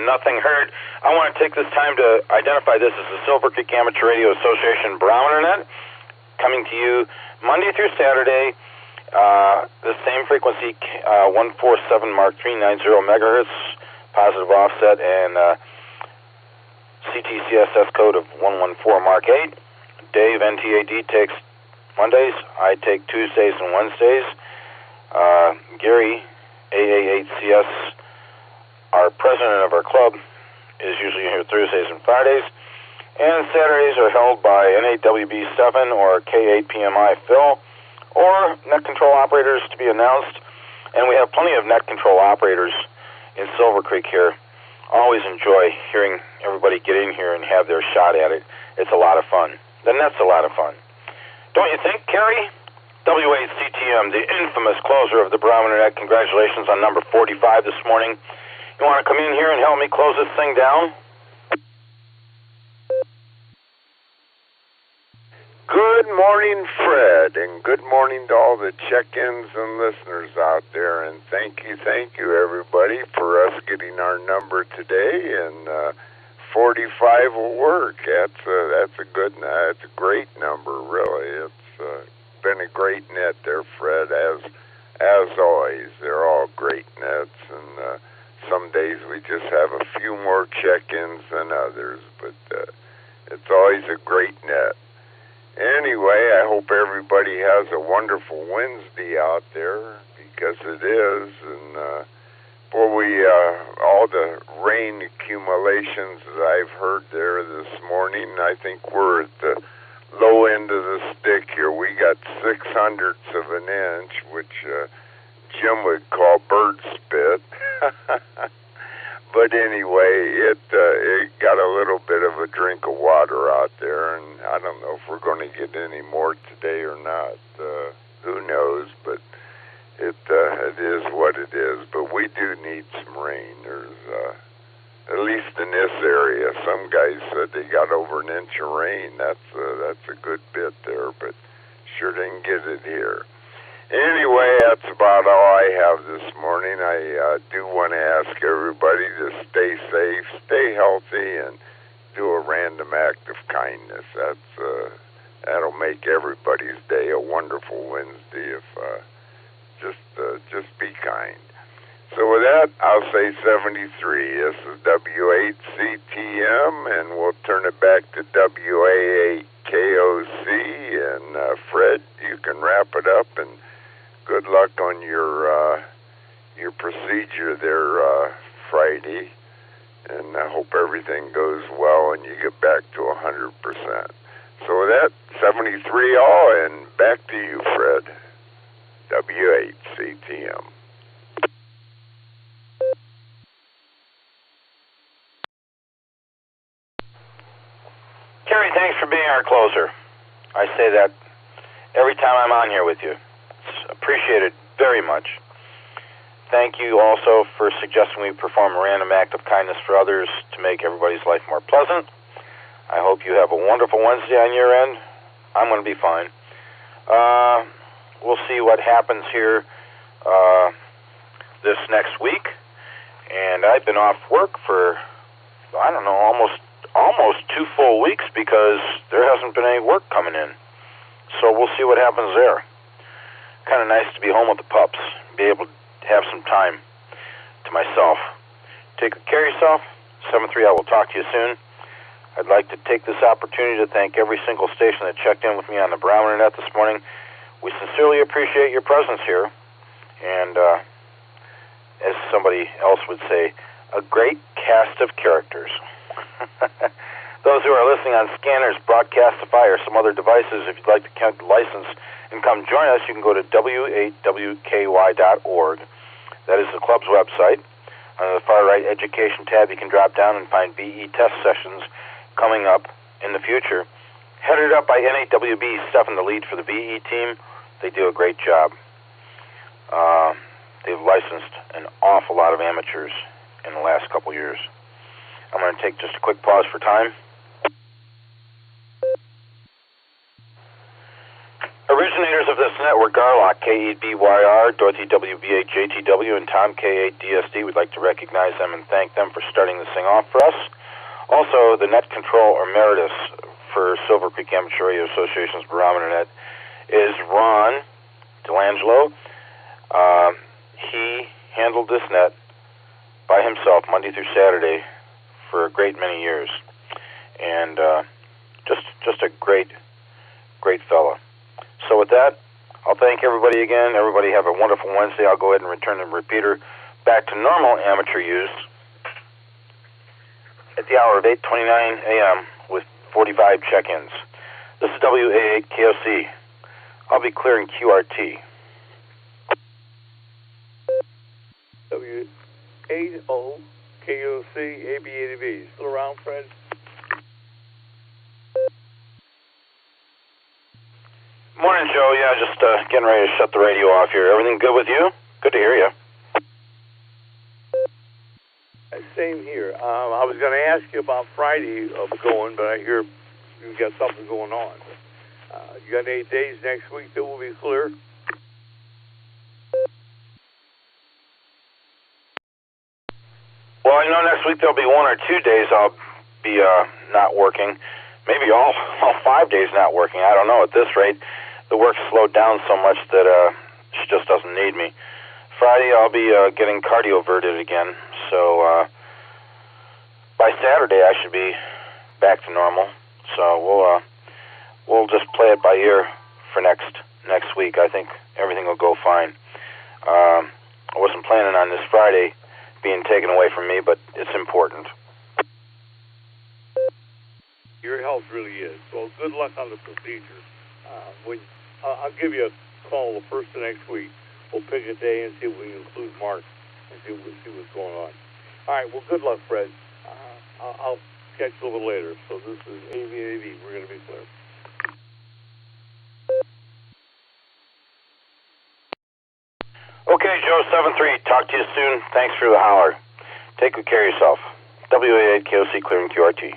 Nothing heard. I want to take this time to identify this as the Silvercreek Amateur Radio Association Barometer Net, coming to you Monday through Saturday, the same frequency, 147 Mark 390 megahertz, positive offset, and CTCSS code of 114 Mark 8. Dave, NTAD, takes Mondays. I take Tuesdays and Wednesdays. Gary, AA8CS, our president of our club, is usually here Thursdays and Fridays. And Saturdays are held by NAWB7 or K8PMI Phil, or net control operators to be announced. And we have plenty of net control operators in Silvercreek here. Always enjoy hearing everybody get in here and have their shot at it. It's a lot of fun. The net's a lot of fun. Don't you think, Kerry? W8CTM, the infamous closer of the Barometer Net. Congratulations on number 45 this morning. You want to come in here and help me close this thing down? Good morning, Fred, and good morning to all the check-ins and listeners out there. And thank you, everybody, for us getting our number today. And 45 will work. That's a great number, really. It's been a great net there, Fred, as always. They're all great nets, and some days we just have a few more check-ins than others, but it's always a great net. Anyway, I hope everybody has a wonderful Wednesday out there, because it is. And all the rain accumulations that I've heard there this morning, I think we're at the low end of the stick here. We got 0.06 of an inch, which Jim would call bird spit. But anyway, it got a little bit of a drink of water out there, and I don't know if we're going to get any more today or not. Who knows? But It is what it is, but we do need some rain. There's, at least in this area, some guys said they got over an inch of rain. That's a good bit there, but sure didn't get it here. Anyway, that's about all I have this morning. I do want to ask everybody to stay safe, stay healthy, and do a random act of kindness. That'll make everybody's day a wonderful Wednesday if just be kind. So with that, I'll say 73. This is W8CTM, and we'll turn it back to WA8KOC. And Fred, you can wrap it up, and good luck on your procedure there Friday. And I hope everything goes well and you get back to 100%. So with that, 73 all, and back to you, Fred. W8CTM. Terry, thanks for being our closer. I say that every time I'm on here with you. It's appreciated very much. Thank you also for suggesting we perform a random act of kindness for others to make everybody's life more pleasant. I hope you have a wonderful Wednesday on your end. I'm going to be fine. We'll see what happens here this next week. And I've been off work for, I don't know, almost 2 full weeks because there hasn't been any work coming in. So we'll see what happens there. Kind of nice to be home with the pups, be able to have some time to myself. Take good care of yourself. 7-3, I will talk to you soon. I'd like to take this opportunity to thank every single station that checked in with me on the Barometer Net this morning. We sincerely appreciate your presence here. And as somebody else would say, a great cast of characters. Those who are listening on scanners, Broadcastify, or some other devices, if you'd like to count the license and come join us, you can go to w8wky.org. That is the club's website. On the far right education tab, you can drop down and find BE test sessions coming up in the future. Headed up by NAWB, Stefan, the lead for the BE team. They do a great job. They've licensed an awful lot of amateurs in the last couple years. I'm going to take just a quick pause for time. Originators of this network, Garlock, K8BYR, Dorothy WB8 JTW, and Tom K8 DSD, we'd like to recognize them and thank them for starting this thing off for us. Also, the Net Control Emeritus for Silvercreek Amateur Radio Association's Barometer Net is Ron Delangelo. He handled this net by himself Monday through Saturday for a great many years. And just a great fella. So with that, I'll thank everybody again. Everybody have a wonderful Wednesday. I'll go ahead and return the repeater back to normal amateur use at the hour of 8:29 a.m. with 45 check-ins. This is WA8KOC. I'll be clearing QRT. W80KOC AB80B. Still around, Fred? Morning, Joe. Yeah, just getting ready to shut the radio off here. Everything good with you? Good to hear you. Same here. I was going to ask you about Friday going, but I hear you've got something going on. You got 8 days next week that will be clear? Well, I know next week there'll be 1 or 2 days I'll be not working. Maybe all 5 days not working. I don't know. At this rate, the work's slowed down so much that she just doesn't need me. Friday, I'll be getting cardioverted again. So by Saturday, I should be back to normal. So we'll just play it by ear for next week. I think everything will go fine. I wasn't planning on this Friday being taken away from me, but it's important. Your health really is. Well, good luck on the procedure. I'll give you a call the first of next week. We'll pick a day and see if we can include Mark and see what's going on. All right, well, good luck, Fred. I'll catch you a little later. So this is AV. We're going to be clear. Joe73, talk to you soon. Thanks for the holler. Take good care of yourself. WA8 KOC clearing QRT.